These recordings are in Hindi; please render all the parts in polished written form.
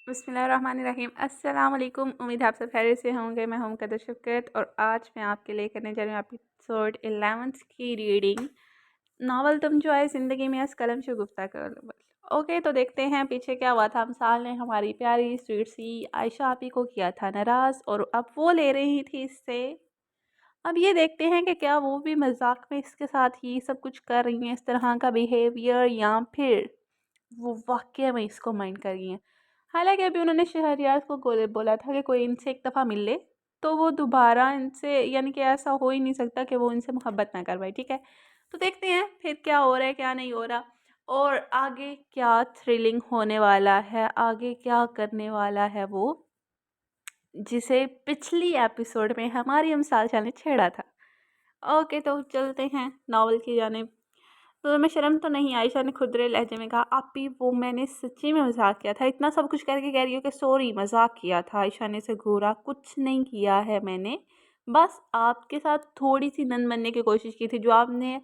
बिस्मिल्लाहिर्रहमानिर्रहीम। अस्सलाम वालेकुम। उम्मीद है आप सब खैरियत से होंगे। मैं हूं कदर शफ़क़त और आज मैं आपके लिए करने जा रही हूँ एपिसोड 11 की रीडिंग। नावल तुम जो आए ज़िंदगी में इस कलम से गुफ्ता कर। ओके, तो देखते हैं पीछे क्या हुआ था। अमसाल ने हमारी प्यारी स्वीट सी आयशा आपी को किया था नाराज़ और अब वो ले रही थी इससे। अब ये देखते हैं कि क्या वो भी मजाक में इसके साथ ही सब कुछ कर रही हैं, इस तरह का बिहेवियर, या फिर वो वाक़ई में इसको माइंड कर रही हैं। हालाँकि अभी उन्होंने शहरयार को बोला था कि कोई इनसे एक दफ़ा मिल ले, तो वो दोबारा इनसे, यानी कि ऐसा हो ही नहीं सकता कि वो इनसे मोहब्बत ना कर पाए, ठीक है? तो देखते हैं फिर क्या हो रहा है, क्या नहीं हो रहा और आगे क्या थ्रिलिंग होने वाला है, आगे क्या करने वाला है वो, जिसे पिछली एपिसोड में हमारी अमसाल ने छेड़ा था। ओके, तो चलते हैं नावल की जानिब। तो मैं शर्म तो नहीं, आयशा ने खुदरे लहजे में कहा। आपी, वो मैंने सच्ची में मजाक किया था। इतना सब कुछ करके कह रही हो कि सॉरी मजाक किया था। आयशा ने से घूरा। कुछ नहीं किया है मैंने, बस आपके साथ थोड़ी सी नन बनने की कोशिश की थी। जो आपने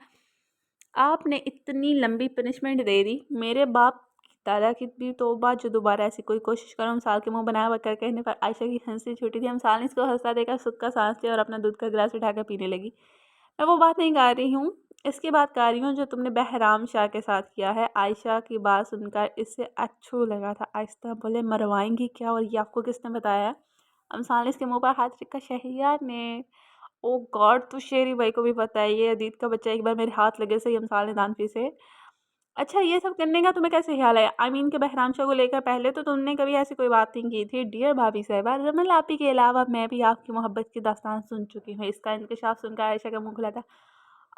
आपने इतनी लंबी पनिशमेंट दे दी मेरे बाप की दादा की भी तौबा, जो दोबारा ऐसी कोई कोशिश करो। अमसाल के मुंह बनाया हुआ कर कहने पर आयशा की हंसी छूटी थी। अमसाल ने इसको हंसता देखा, सुख का सांस लिया और अपना दूध का गिलास उठाकर पीने लगी। मैं वो बात नहीं गा रही हूँ, इसकी बात कर रही हूँ जो तुमने बहराम शाह के साथ किया है। आयशा की बात सुनकर इससे अच्छू लगा था। आहिस्ता बोले, मरवाएंगी क्या और ये आपको किसने बताया? अमसाल ने इसके मुंह पर हाथ रखा। शहरियार ने। ओ गॉड, तो शेरी भाई को भी पता है ये अदीत का बच्चा एक बार मेरे हाथ लगे से ही। अमसाल ने दानपी से। अच्छा, ये सब करने का तुम्हें कैसे ख्याल है? आई मीन के बहराम शाह को लेकर पहले तो तुमने कभी ऐसी कोई बात नहीं की थी। डियर भाभी साहिबा, रमल आपी के अलावा मैं भी आपकी मोहब्बत की दास्तान सुन चुकी हूँ। इसका इंकशाफ सुनकर आयशा का मुंह खुला था।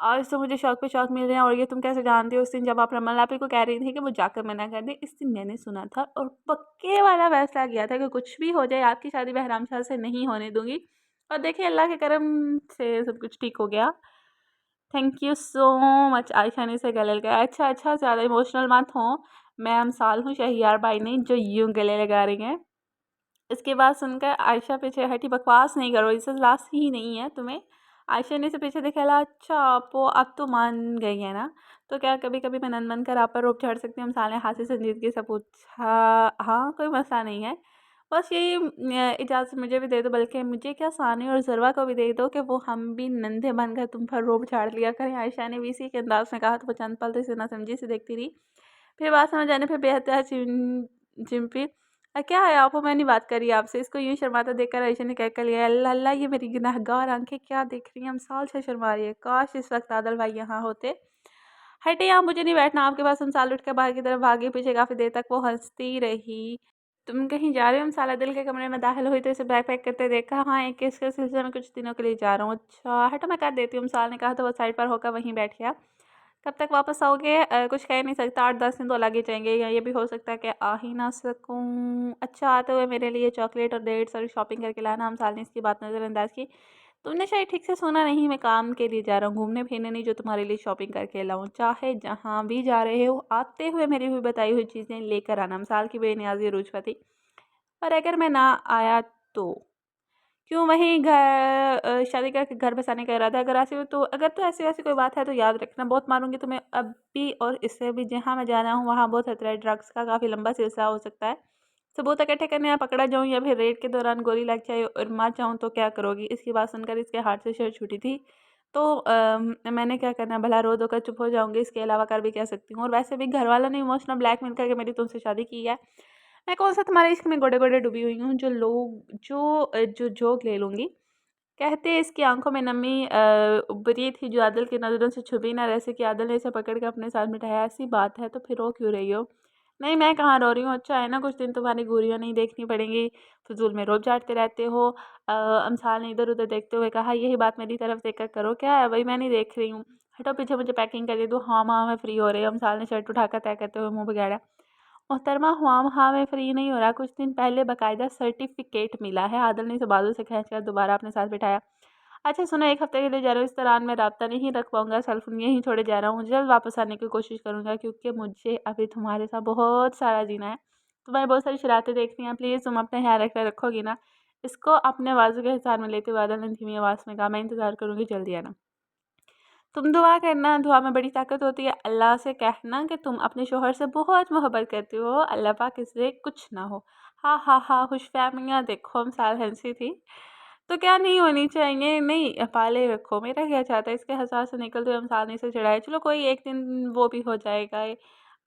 आज तो मुझे शौक पे शौक मिल रहे हैं। और ये तुम कैसे जानती हो? उस दिन जब आप रमल आपी को कह रही थी कि वो जाकर मना कर दे, इस दिन मैंने सुना था और पक्के वाला फैसला किया था कि कुछ भी हो जाए आपकी शादी बहराम शाह से नहीं होने दूंगी। और देखिए, अल्लाह के करम से सब कुछ ठीक हो गया। Thank you so much. Ayesha ने से गले लगाया। अच्छा अच्छा, ज़्यादा इमोशनल मत हो। मैं अमसाल हूँ, शहरियार भाई नहीं जो यूं गले लगा रही हैं। इसके बाद सुनकर आयशा पीछे हटी। बकवास नहीं करो, इसे लास्ट ही नहीं है तुम्हें। आयशा ने से पीछे देखा। अच्छा आपो, अब तो मान गई है ना? तो क्या कभी कभी मैं नन कर आप पर रोप चढ़ सकती हूँ? अमसाल ने हाथ से संजीदगी से पूछा। हाँ, कोई मसला नहीं है। बस यही इजाज़त मुझे भी दे दो, बल्कि मुझे क्या, सानी और ज़रवा को भी दे दो कि वो हम भी नंधे बनकर तुम पर रोब झाड़ लिया करें। आयशा ने भी इसी के अंदाज में कहा। तो वो चंद पल तो इसे ना समझी से देखती रही। फिर बात समझ आने पर बेहतर चिंपी। क्या है आपको? मैं नहीं बात करी आपसे। इसको यूं शर्माता देखकर आयशा ने कह कर लिया। अल्लाह अल्लाह, ये मेरी गुनाहगार आंखें क्या देख रही हैं? हम साल से शर्मा रही है। काश इस वक्त आदल भाई यहाँ होते। हटे यहाँ, मुझे नहीं बैठना आपके पास। हम साल उठ कर बाहर की तरफ भागे। पीछे काफ़ी देर तक वो हंसती रही। तुम कहीं जा रहे हो? हम साला दिल के कमरे में दाखिल हुई तो इसे बैग पैक करते देखा। हाँ, एक केस के सिलसिले में कुछ दिनों के लिए जा रहा हूँ। अच्छा हटो, मैं कर देती हूँ। साल ने कहा तो वो साइड पर होकर वहीं बैठ गया। कब तक वापस आओगे? कुछ कह नहीं सकता। 8-10 दिन तो लग ही जाएंगे, या ये भी हो सकता है कि आ ही ना सकूँ। अच्छा, आते हुए मेरे लिए चॉकलेट और डेट्स और शॉपिंग करके लाना। हम साल ने इसकी बात नज़रअंदाज की। तुमने शायद ठीक से सुना नहीं, मैं काम के लिए जा रहा हूँ, घूमने फिरने नहीं जो तुम्हारे लिए शॉपिंग करके लाऊं। चाहे जहाँ भी जा रहे हो, आते हुए मेरी हुई बताई हुई चीज़ें लेकर आना। मिसाल की बेनियाजी रूजफा थी। और अगर मैं ना आया तो? क्यों, वहीं घर शादी करके घर बसाने का इरादा? अगर तो ऐसी वैसी कोई बात है तो याद रखना, बहुत मारूंगी तुम्हें अब भी और इससे भी। जहाँ मैं जाना हूँ वहाँ बहुत खतरा है। ड्रग्स का काफ़ी लंबा सिलसिला हो सकता है। सबूत इकट्ठे करने या पकड़ा जाऊँ या फिर रेड के दौरान गोली लग जाए और मार जाऊँ तो क्या करोगी? इसकी बात सुनकर इसके हाथ से शर्ट छूटी थी। तो मैंने क्या करना भला? रो धोकर चुप हो जाऊंगी, इसके अलावा कर भी क्या सकती हूँ? और वैसे भी घर वालों ने इमोशनल ब्लैकमेल करके मेरी तुमसे शादी की है। मैं कौन सा तुम्हारे इश्क में गोडे गोडे डूबी हुई हूँ जो लोग जो जोक ले लूँगी। कहते इसकी आंखों में नमी उभरी थी जो आदिल की नज़रों से छुपी ना रह सकी। आदिल ने इसे पकड़ के अपने साथ बिठाया। ऐसी बात है तो फिर रो क्यों रही हो? नहीं, मैं कहाँ रो रही हूँ। अच्छा है ना, कुछ दिन तुम्हारी गोरियाँ नहीं देखनी पड़ेंगी। फजूल में रोब झाड़ते रहते हो। अमसाल ने इधर उधर देखते हुए कहा। यही बात मेरी तरफ देखकर करो। क्या है भाई, मैं नहीं देख रही हूँ। हटो पीछे, मुझे पैकिंग कर दे दो। हाँ माँ, मैं फ्री हो रही हूँ। अमसाल ने शर्ट उठाकर तय करते हुए मुंह बिगाड़ा। मोहतरमा हुआ, हाँ मैं फ्री नहीं हो रहा। कुछ दिन पहले बाकायदा सर्टिफिकेट मिला है। आदल ने इसे बाजू से खींचकर दोबारा अपने साथ बिठाया। अच्छा सुनो, एक हफ्ते के लिए जा रहा हूँ। इस दौरान मैं राब्ता नहीं रख पाऊंगा। सेलफोन यहीं छोड़े जा रहा हूँ। जल्द वापस आने की कोशिश करूंगा क्योंकि मुझे अभी तुम्हारे साथ बहुत सारा जीना है। तुम्हारी बहुत सारी शरारतें देखनी है। प्लीज़ तुम अपना ख्याल रखोगी ना? इसको अपने बाजू के हिसाब में लेते हुए आदल ने धीमी आवाज़ में कहा। मैं इंतज़ार करूँगी, जल्दी आना। तुम दुआ करना, दुआ में बड़ी ताकत होती है। अल्लाह से कहना कि तुम अपने शोहर से बहुत मोहब्बत करती हो। अल्लाह पाक इससे कुछ ना हो। हाँ, हाँ, हाँ, खुशफ़हमियाँ देखो अमसाल हँसी थी, तो क्या नहीं होनी चाहिए? नहीं पाले रखो, मेरा क्या चाहता है इसके हज़ार से निकलते हुए अमसाल ने से चिढ़ाया, चलो कोई एक दिन वो भी हो जाएगा।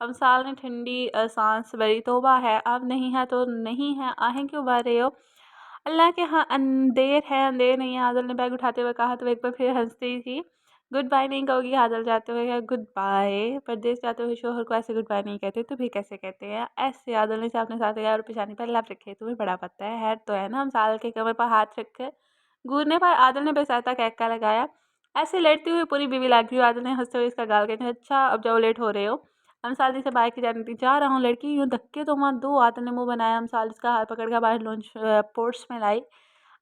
अमसाल ने ठंडी साँस भरी, तौबा है, अब नहीं है तो नहीं है, आहें क्यों भर रहे हो? अल्लाह के यहाँ अंधेर है, अंधेर नहीं है, आदिल ने बैग उठाते हुए कहा तो एक बार फिर हँसती थी। गुड बाय नहीं कहोगी? आदिल जाते हुए कहा गुड बाय। परदेस जाते हुए शोहर को ऐसे गुड बाय नहीं कहते तो भी कैसे कहते हैं? ऐसे आदिल ने अपने साथ गया और पेशानी पर लब रखे, तुम्हें बड़ा पता है तो है ना? हम साल के कमर पर हाथ रखकर घूरने पर आदिल ने बेसाता कहका लगाया। ऐसे लेटती हुई पूरी बीवी लाग रही हो। आदिल ने हंसते हुए इसका गाल कहते अच्छा अब जाओ, लेट हो रहे हो। हम साल से बाहर की जाने दी जा रहा हूँ लड़की, यूँ धक्के तो मत दो। आदिल ने मुंह बनाया। हम साल इसका हाथ पकड़ कर बाहर लॉन्च पोर्ट्स में लाई।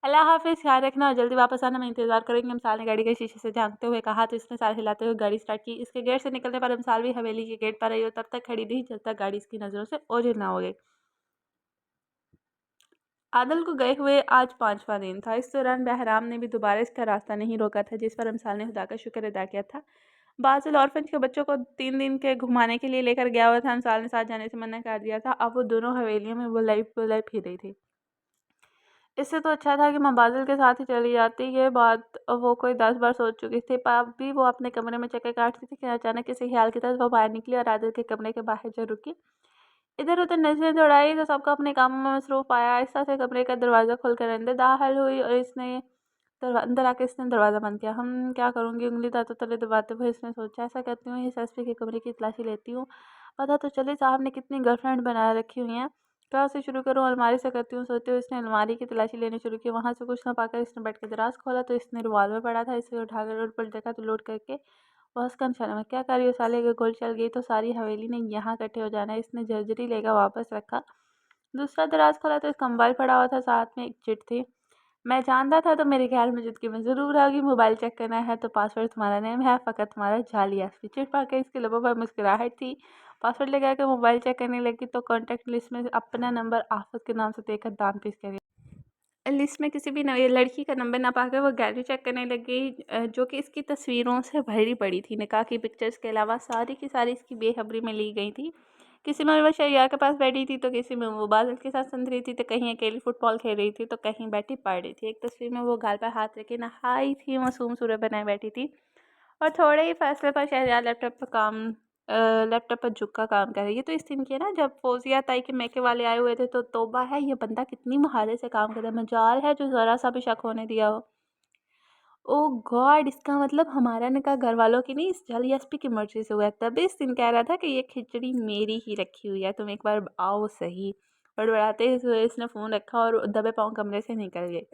अल्लाह हाफ़िज़, ख्याल रखना और जल्दी वापस आना, मैं इंतज़ार करेंगी। अमसाल ने गाड़ी के शीशे से झाँकते हुए कहा तो इसने सार हिलाते हुए गाड़ी स्टार्ट की। इसके गेट से निकलने पर अमसाल भी हवेली के गेट पर आई और तब तक खड़ी रही जब तक गाड़ी इसकी नज़रों से ओझल ना हो गई। आदल को गए हुए आज 5वां दिन था। इस दौरान बहराम ने भी दोबारा इसका रास्ता नहीं रोका था, जिस पर अमसाल ने खुदा का शुक्र अदा किया था। बाज़िल ऑर्फेंज के बच्चों को 3 दिन के घुमाने के लिए लेकर गया हुआ था। अमसाल ने साथ जाने से मना कर दिया था। अब वो दोनों हवेलियों में बुलाई फिर रही थी। इससे तो अच्छा था कि मैं बादल के साथ ही चली जाती। ये बात वो कोई 10 बार सोच चुकी थी। पर भी वो अपने कमरे में चक्कर काटती थी कि अचानक किसी ख्याल की तरफ वो बाहर निकली और आदिल के कमरे के बाहर जो रुकी। इधर-उधर नज़रें दौड़ाई तो सबको अपने कामों में मसरूफ़ पाया। आहिस्ता से कमरे का दरवाज़ा खोलकर अंदर दाखिल हुई और इसने अंदर आके इसने दरवाज़ा बंद किया। क्या करूँगी? उँगली दाँतों तले दबाते हुए इसने सोचा। ऐसा करती हूँ इस एसपी के कमरे की तलाशी लेती हूँ। पता तो चले साहब ने कितनी गर्लफ्रेंड बना रखी हुई हैं। कहाँ से शुरू करूँ? अलमारी से करती हूँ सोचते हुए इसने अलमारी की तलाशी लेनी शुरू की। वहाँ से कुछ ना पाकर इसने बेड का दराज़ खोला तो इसने रिवॉल्वर पड़ा था। इसे उठाकर रोड पर देखा तो लोड करके बॉस का निशाना में क्या कर रही हो साले? अगर गोली चल गई तो सारी हवेली ने यहाँ इकट्ठे हो जाना है। इसने जर्जरी लेकर वापस रखा। दूसरा दराज खोला तो इसका मोबाइल पड़ा हुआ था, साथ में एक चिट थी। मैं जानता था तो मेरे ख्याल में ज़िंदगी में ज़रूर आओगी। मोबाइल चेक करना है तो पासवर्ड तुम्हारा नेम है, फ़कत तुम्हारा जाली एसपी। चिट पढ़ के इसके लबों पर मुस्कुराहट थी। पासवर्ड लगा के मोबाइल चेक करने लगी तो कॉन्टैक्ट लिस्ट में अपना नंबर आफत के नाम से देखकर दांत पीस कर लिस्ट में किसी भी लड़की का नंबर ना पाकर वो गैलरी चेक करने लगी, जो कि इसकी तस्वीरों से भरी पड़ी थी। निकाह की पिक्चर्स के अलावा सारी की सारी इसकी बेखबरी में ली गई थी। किसी में वो शैयार के पास बैठी थी तो किसी में वो बादल के साथ संध रही थी तो कहीं अकेली फुटबॉल खेल रही थी तो कहीं बैठी पढ़ रही थी। एक तस्वीर में वो गाल पर हाथ रखे नहाई थी, मासूम सूरत बनाए बैठी थी और थोड़े ही फासले पर शहरयार लैपटॉप पर झुक का काम कर रही है। तो इस दिन की है ना, जब फौजिया ताई के मैके वाले आए हुए थे तो तौबा है, ये बंदा कितनी महारत से काम कर रहा है। मजाल है जो ज़रा सा भी शक होने दिया हो। ओह गॉड! इसका मतलब हमारा निकाह घर वालों की नहीं, इस जाली एसपी की मर्ज़ी से हुआ है। तभी इस दिन कह रहा था कि ये खिचड़ी मेरी ही रखी हुई है, तुम एक बार आओ सही। बड़बड़ाते हुए इसने फ़ोन रखा और दबे पाँव कमरे से निकल गई।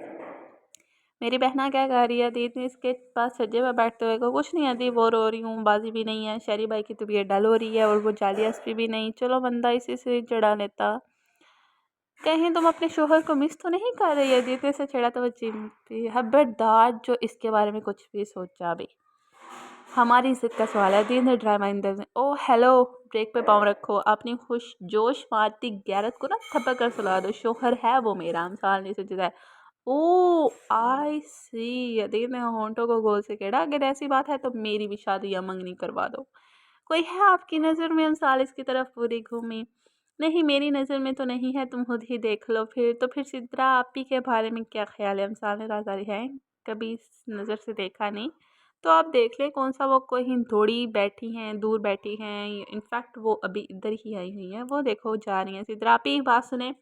मेरी बहना क्या कह रही है? दीदी ने इसके पास सज्जे पर बैठते हुए कहा, कुछ नहीं आदि, वो रो रही हूँ, बाजी भी नहीं है, शहरी भाई की तबीयत डल हो रही है और वो जाली एसपी भी नहीं, चलो बंदा इसी से चढ़ा लेता। कहीं तुम अपने शोहर को मिस तो नहीं कर रही है? दीदी से छेड़ा तो वो चिमटी, खबरदार जो इसके बारे में कुछ भी सोचा भी। हमारी इज़्ज़त का सवाल है। दीदी ने ड्रामा इंदर ने ओह हेलो, ब्रेक पे पाँव रखो। अपनी खुश जोश मारती गैरत को ना थप्पड़ कर सुला दो। शोहर है वो मेरा, हम साल नहीं सोचा है। ओह आई सी। अदीब ने होंठों को गोल से केड़ा, अगर ऐसी बात है तो मेरी भी शादी या मंगनी करवा दो। कोई है आपकी नज़र में? हम सालिस की तरफ पूरी घूमी। नहीं मेरी नज़र में तो नहीं है, तुम खुद ही देख लो फिर। तो फिर सिद्रा आपी के बारे में क्या ख्याल है? हम साल ने राज़ारी है, कभी इस नज़र से देखा नहीं। तो आप देख लें कौन सा वो कहीं थोड़ी बैठी हैं, दूर बैठी हैं, इनफैक्ट वो अभी इधर ही आई हुई हैं, वो देखो जा रही हैं। सिद्रा आप ही बात सुने।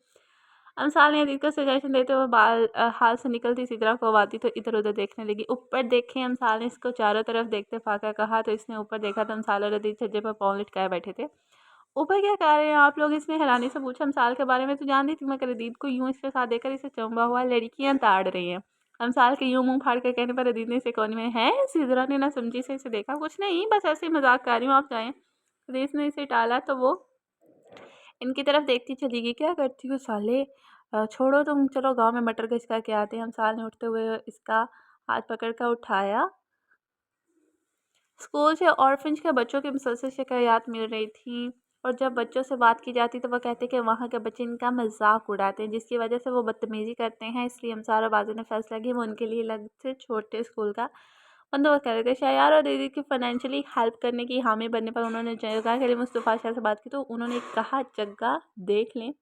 अमसाल ने अदीब को सजेशन देते हुए हाल से निकलती सिद्रा को आती तो इधर उधर देखने लगी। ऊपर देखें। अमसाल ने इसको चारों तरफ देखते फाका कहा तो इसने ऊपर देखा तो अमसाल और अदीब छज्जे पर पाँव लटकाए बैठे थे। ऊपर क्या कर रहे हैं आप लोग? इसने हैरानी से पूछा। अमसाल के बारे में तो जानती थी मगर अदीब को यूं इसके साथ देखकर इसे चंबा हुआ। लड़कियां ताड़ रही हैं। अमसाल के यूं मुंह फाड़ कर कहने पर अदीब ने इसे कोने में है, सिद्रा ने ना समझी से इसे देखा। कुछ नहीं, बस ऐसे ही मजाक कर रही हूँ, आप जाएं। अदीब ने इसे टाला तो वो इनकी तरफ देखती चली गई। क्या करती हो साले? छोड़ो तुम, चलो गांव में मटर गश्त करके आते हैं। अमसाल ने उठते हुए इसका हाथ पकड़ कर उठाया। स्कूल से ऑर्फेंज के बच्चों की मुसलसल शिकायत मिल रही थी और जब बच्चों से बात की जाती तो वो कहते कि वहाँ के बच्चे इनका मजाक उड़ाते हैं, जिसकी वजह से वो बदतमीज़ी करते हैं। इसलिए अमसार और बाजू ने फैसला किया वो उनके लिए अलग से छोटे स्कूल का बंदोबस्त कर रहे थे। शयार और दीदी की फाइनेंशियली हेल्प करने की हामी बनने पर उन्होंने जगह के लिए मुस्तफ़ा शाह से बात की तो उन्होंने कहा जगह देख लें,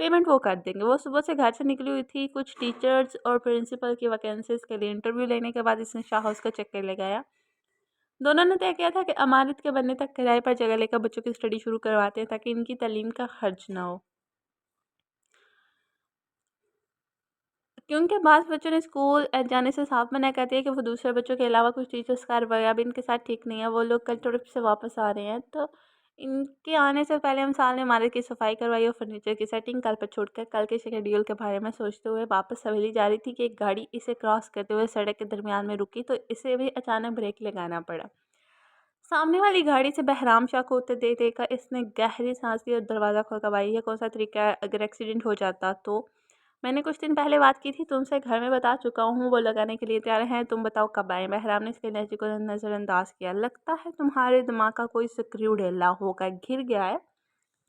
पेमेंट वो कर देंगे। वो सुबह से घर से निकली हुई थी कुछ टीचर्स और प्रिंसिपल की वैकेंसीज़ के लिए इंटरव्यू लेने के बाद इसने शाह हाउस का चक्कर लगाया। दोनों ने तय किया था कि अमानत के बनने तक किराए पर जगह लेकर बच्चों की स्टडी शुरू करवाते हैं ताकि इनकी तालीम का खर्च ना हो। क्योंकि बाज़ बच्चों ने स्कूल जाने से साफ मना कर दिया कि वो दूसरे बच्चों के अलावा कुछ टीचर्स का रवैया भी इनके साथ ठीक नहीं है। वो लोग कल ट्रिप से वापस आ रहे हैं, तो इनके आने से पहले हम साल ने इमारत की सफाई करवाई और फर्नीचर की सेटिंग कल पर छोड़कर कल के शेड्यूल के बारे में सोचते हुए वापस हवेली जा रही थी कि एक गाड़ी इसे क्रॉस करते हुए सड़क के दरमियान में रुकी, तो इसे भी अचानक ब्रेक लगाना पड़ा। सामने वाली गाड़ी से बहराम शाह को उतर दे देकर इसने गहरी सांस ली और दरवाज़ा खोल कर, भाई ये कौन सा तरीका है, अगर एक्सीडेंट हो जाता तो। मैंने कुछ दिन पहले बात की थी तुमसे, घर में बता चुका हूँ, वो लगाने के लिए तैयार हैं, तुम बताओ कब आए। बहराम ने इसके लहजे को नज़रअंदाज किया। लगता है तुम्हारे दिमाग का कोई स्क्रू ढीला होकर घिर गया है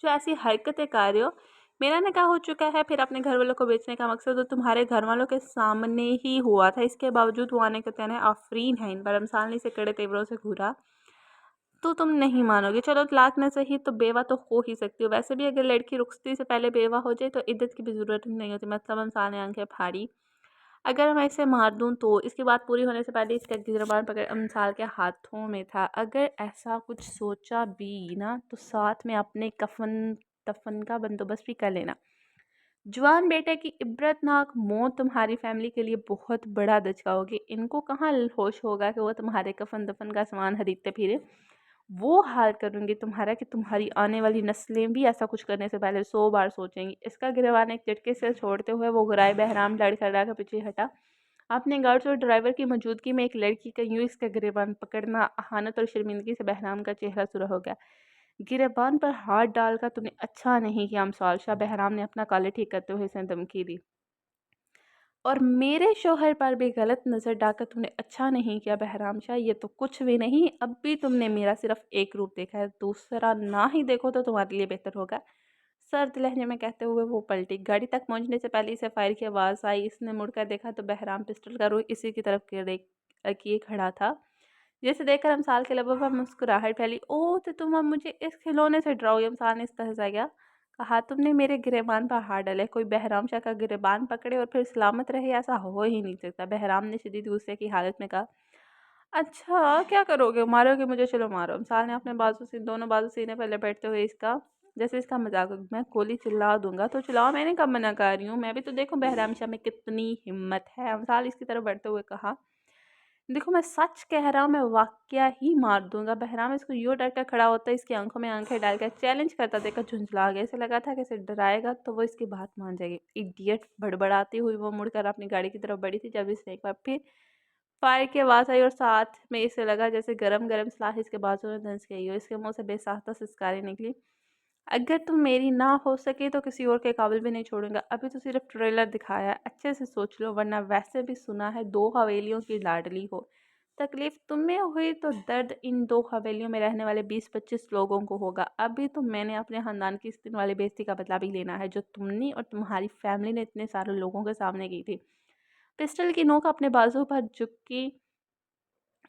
जो ऐसी हरकतें कर रहे हो। मेरा निकाह हो चुका है, फिर अपने घर वालों को बेचने का मकसद तो तुम्हारे घर वालों के सामने ही हुआ था। इसके बावजूद वो आने के कहने आफरीन है इन पर। अमसाल ने इसे कड़े तेवरों से घूरा। तो तुम नहीं मानोगे, चलो तलाक न सही तो बेवा तो हो ही सकती हो। वैसे भी अगर लड़की रुखसती से पहले बेवा हो जाए तो इद्दत की भी ज़रूरत नहीं होती। मतलब अमसाल ने आंखें फाड़ी। अगर मैं इसे मार दूँ तो? इसकी बात पूरी होने से पहले इसका गिरबान पकड़ अमसाल के हाथों में था। अगर ऐसा कुछ सोचा भी ना तो साथ में अपने कफन दफन का बंदोबस्त भी कर लेना। जवान बेटे की इबरतनाक मौत तुम्हारी फैमिली के लिए बहुत बड़ा धचका होगी। इनको कहाँ होश होगा कि वो तुम्हारे कफन दफन का सामान खरीदते फिरे। वो हाल करूँगी तुम्हारा कि तुम्हारी आने वाली नस्लें भी ऐसा कुछ करने से पहले 100 बार सोचेंगी। इसका गिरवान एक झटके से छोड़ते हुए वो गुराए बहराम लड़खड़ा कर पीछे हटा। अपने गार्ड्स और ड्राइवर की मौजूदगी में एक लड़की का यूं इसका गिरबान पकड़ना अहानत और शर्मिंदगी से बहराम का चेहरा सुरख हो गया। गिरबान पर हाथ डालकर तूने अच्छा नहीं किया अमसाल शाह, बहराम ने अपना कॉलर ठीक करते हुए इसे धमकी दी। और मेरे शौहर पर भी गलत नज़र डालकर तूने अच्छा नहीं किया बहराम शाह, ये तो कुछ भी नहीं। अब भी तुमने मेरा सिर्फ एक रूप देखा है, दूसरा ना ही देखो तो तुम्हारे लिए बेहतर होगा। सर्द लहजे में कहते हुए वो पलटी। गाड़ी तक पहुंचने से पहले इसे फायर की आवाज़ आई। इसने मुड़कर देखा तो बहराम पिस्टल का रुख इसी की तरफ किए खड़ा था। जिसे देखकर अमसाल के लबों पर मुस्कुराहट फैली। ओह तो तुम अब मुझे इस खिलौने से डराओगे? अमसाल ने इस्तहज़ा किया। कहा तुमने मेरे गिरेबान पर हाथ डाले, कोई बहराम शाह का गिरेबान पकड़े और फिर सलामत रहे, ऐसा हो ही नहीं सकता। बहराम ने शदीद गुस्से की हालत में कहा। अच्छा क्या करोगे, मारोगे मुझे? चलो मारो। अमसाल ने अपने बाजू से दोनों बाजू सीने पर लपेटते हुए इसका जैसे इसका मजाक हो। मैं गोली चिल्ला दूंगा तो चलाओ, मैंने कब मना कर रही हूँ। मैं भी तो देखो बहराम शाह में कितनी हिम्मत है। अमसाल इसकी तरफ बढ़ते हुए कहा। देखो मैं सच कह रहा हूँ, मैं वाकया ही मार दूंगा। बहराम इसको यूँ डर कर खड़ा होता है, इसकी आंखों में आंखें डालकर चैलेंज करता देखकर झुंझला गया। इसे लगा था कि इसे डराएगा तो वो इसकी बात मान जाएगी। इडियट, बड़बड़ाती हुई वो मुड़कर अपनी गाड़ी की तरफ बढ़ी थी जब इसने एक बार फिर फायर की आवाज़ आई और साथ में इसे लगा जैसे गरम गरम सलाह इसके बाजू में धंस गई हो। इसके मुंह से बेसाख्ता सिसकारें निकली। अगर तुम मेरी ना हो सके तो किसी और के काबिल भी नहीं छोड़ूंगा। अभी तो सिर्फ ट्रेलर दिखाया है, अच्छे से सोच लो, वरना वैसे भी सुना है 2 हवेलियों की लाडली हो। तकलीफ तुम्हें हुई तो दर्द इन 2 हवेलियों में रहने वाले 20-25 लोगों को होगा। अभी तो मैंने अपने खानदान की इस दिन वाली बेइज्जती का बदला भी लेना है जो तुमने और तुम्हारी फैमिली ने इतने सारे लोगों के सामने की थी। पिस्टल की नोक अपने बाजू पर झुकी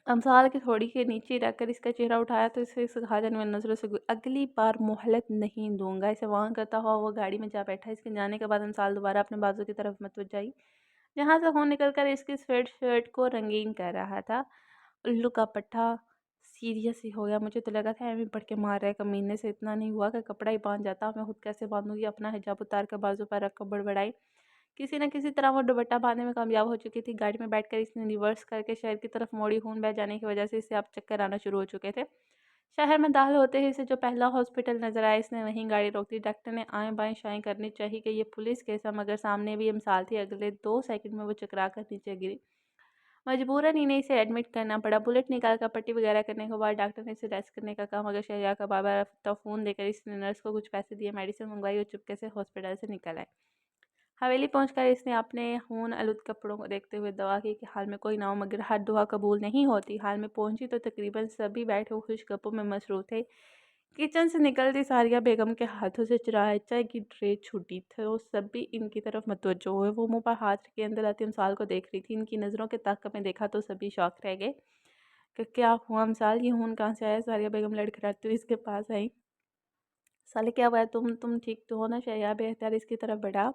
अमसाल की थोड़ी के नीचे रखकर इसका चेहरा उठाया तो इसे सिखा जाने वाली नज़रों से अगली बार मोहलत नहीं दूंगा। इसे वार्न करता हुआ वो गाड़ी में जा बैठा। इसके जाने के बाद अमसाल दोबारा अपने बाजू की तरफ मतवज्जा आई जहाँ से खून निकल कर इसकी स्वेट शर्ट को रंगीन कर रहा था। उल्लू का पट्टा सीरियस ही हो गया। मुझे तो लगा था एवं पढ़ के मार रहा है, कमीने से इतना नहीं हुआ कि कपड़ा ही बांध जाता। मैं खुद कैसे बांधूंगी? अपना हिजाब उतार कर बाजू पर रख कर बड़बड़ाई। किसी न किसी तरह वो दुपट्टा बांधने में कामयाब हो चुकी थी। गाड़ी में बैठकर इसने रिवर्स करके शहर की तरफ मोड़ी। खून बह जाने की वजह से इसे अब चक्कर आना शुरू हो चुके थे। शहर में दाखिल होते ही इसे जो पहला हॉस्पिटल नजर आया इसने वहीं गाड़ी रोक दी। डॉक्टर ने आएँ बाएँ शाएँ करनी चाहिए कि ये पुलिस केस है, मगर सामने भी मिसाल थी। अगले 2 सेकंड में वो चकरा कर नीचे गिरी। मजबूरन इन्हें इसे एडमिट करना पड़ा। बुलेट निकाल कर पट्टी वगैरह करने के बाद डॉक्टर ने इसे रेस्ट करने का कहा, मगर शहरिया का बाबा रफ्ता फ़ोन देकर इसने नर्स को कुछ पैसे दिए, मेडिसिन मंगवाई और चुपके से हॉस्पिटल से निकल आए। हवेली पहुंचकर इसने अपने खून आलूद कपड़ों को देखते हुए दुआ की कि हाल में कोई ना हो, मगर हर दुआ कबूल नहीं होती। हाल में पहुंची तो तकरीबन सभी बैठे हुए खुशगप्पों में मसरूफ थे। किचन से निकलती सारिया बेगम के हाथों से चाय की ट्रे छूटी थी और सभी इनकी तरफ मतवज्जो हुए। वो मुंह पर हाथ के अंदर आती अमसाल को देख रही थी। इनकी नज़रों के ताक़त में देखा तो सभी शौक रह गए कि क्या हुआ अमसाल, ये खून कहाँ से आया? सारिया बेगम लड़खड़ाती हुई इसके पास आई। साले क्या हुआ है, तुम ठीक तो हो ना शैया? बेहतर इसकी तरफ बढ़ा।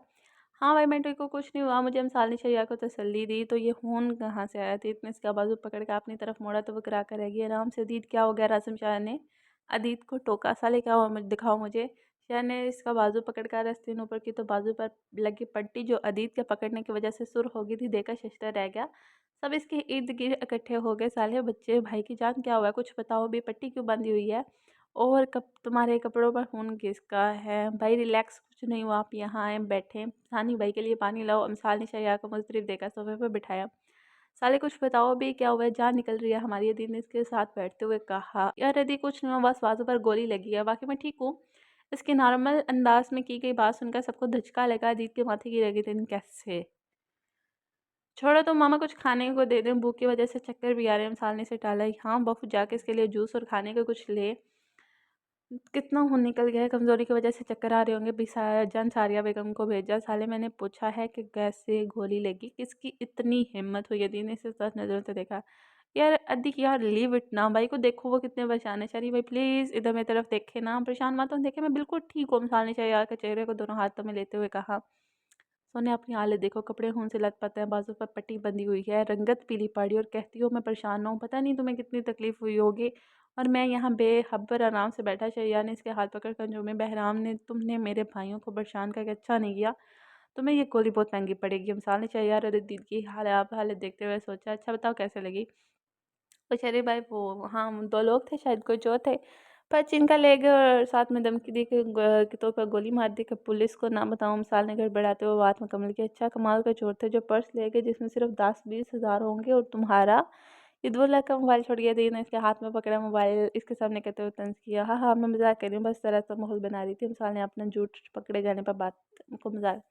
हाँ भाई बेटे को कुछ नहीं हुआ, मुझे अमसाल ने शैया को तसल्ली दी। तो ये खून कहाँ से आया था? इतने इसका बाजू पकड़ के अपनी तरफ मोड़ा तो वो करा कर रह गई आराम से। अदीत क्या हो गया? रासिम शाह ने अदीत को टोका। साले क्या हुआ, मुझे दिखाओ मुझे। शाह ने इसका बाजू पकड़ कर आस्तीन ऊपर की तो बाजू पर लगी पट्टी जो अदीत के पकड़ने की वजह से सुर हो गई थी देखकर शशतर रह गया। सब इसके इर्द गिर्द इकट्ठे हो गए। साले बच्चे, भाई की जान क्या हुआ है? कुछ बताओ भी, पट्टी क्यों बंधी हुई है? और कब तुम्हारे कपड़ों पर खून किसका है? भाई रिलैक्स, कुछ नहीं हुआ, आप यहाँ आए बैठे। सानी भाई के लिए पानी लाओ। अमसाल ने शैया को मुस्तरिफ देखा, सोफे पर बिठाया। साले कुछ बताओ भी, क्या हुआ है? जान निकल रही है हमारी। अदीत ने इसके साथ बैठते हुए कहा। यार अदी कुछ नहीं हुआ, बस बाजू पर गोली लगी है, बाकी मैं ठीक हूँ। इसके नॉर्मल अंदाज में की गई बात सुनकर सबको धचका लगा। अदीत के माथे की रगी थी। कैसे? छोड़ो तो मामा, कुछ खाने को दे दें, भूख की वजह से चक्कर भी आ रहे हैं। अमसाल ने इसे टाला। हाँ बफ, जाके इसके लिए जूस और खाने को कुछ ले। कितना खून निकल गया है, कमज़ोरी की वजह से चक्कर आ रहे होंगे। जन सारिया बेगम को भेजा। साले मैंने पूछा है कि गैस से गोली लगी, किसकी इतनी हिम्मत हुई? यदि ने इसे सच नज़रों से देखा। यार अद्दी यार लीव इट ना, भाई को देखो वो कितने परेशान है। शरी भाई प्लीज़ इधर मेरी तरफ देखे ना, परेशान मत हो। देखे मैं बिल्कुल ठीक हूँ। मिसाल ने यार के चेहरे को दोनों हाथों में लेते हुए कहा। सोने अपनी हालत देखो, कपड़े खून से लथपथ हैं, बाजू पर पट्टी बंधी हुई है, रंगत पीली पड़ी और कहती हो मैं परेशान हूँ। पता नहीं तुम्हें कितनी तकलीफ हुई होगी और मैं यहाँ बेखबर आराम से बैठा। शैया ने इसके हाथ पकड़ कर झूमे। बहराम ने, तुमने मेरे भाइयों को परेशान करके अच्छा नहीं किया, तुम्हें ये गोली बहुत महंगी पड़ेगी। मिसाल ने शैया और दीदी की हालत देखते हुए सोचा। अच्छा बताओ कैसे लगी? बेचारे भाई वो, हाँ 2 लोग थे शायद, कोई चोर थे, पर चिनका ले गए और साथ में धमकी दी कि कितों पर गोली मार दी कि पुलिस को ना बताऊं। मिसाल ने गड़बड़ाते हुए बात मुकम्मल की। अच्छा कमाल के चोर थे जो पर्स ले गए जिसमें सिर्फ 10-20 हज़ार होंगे और तुम्हारा ईद-उल-अज़हा का मोबाइल छुड़ गया। दीदी ने इसके हाथ में पकड़ा मोबाइल इसके सामने करते हुए तंज किया। हाँ हाँ मैं मजाक कर रही हूँ, बस तरह सा माहौल बना रही थी। मिसाल ने अपना झूठ पकड़े जाने पर बात को मजाक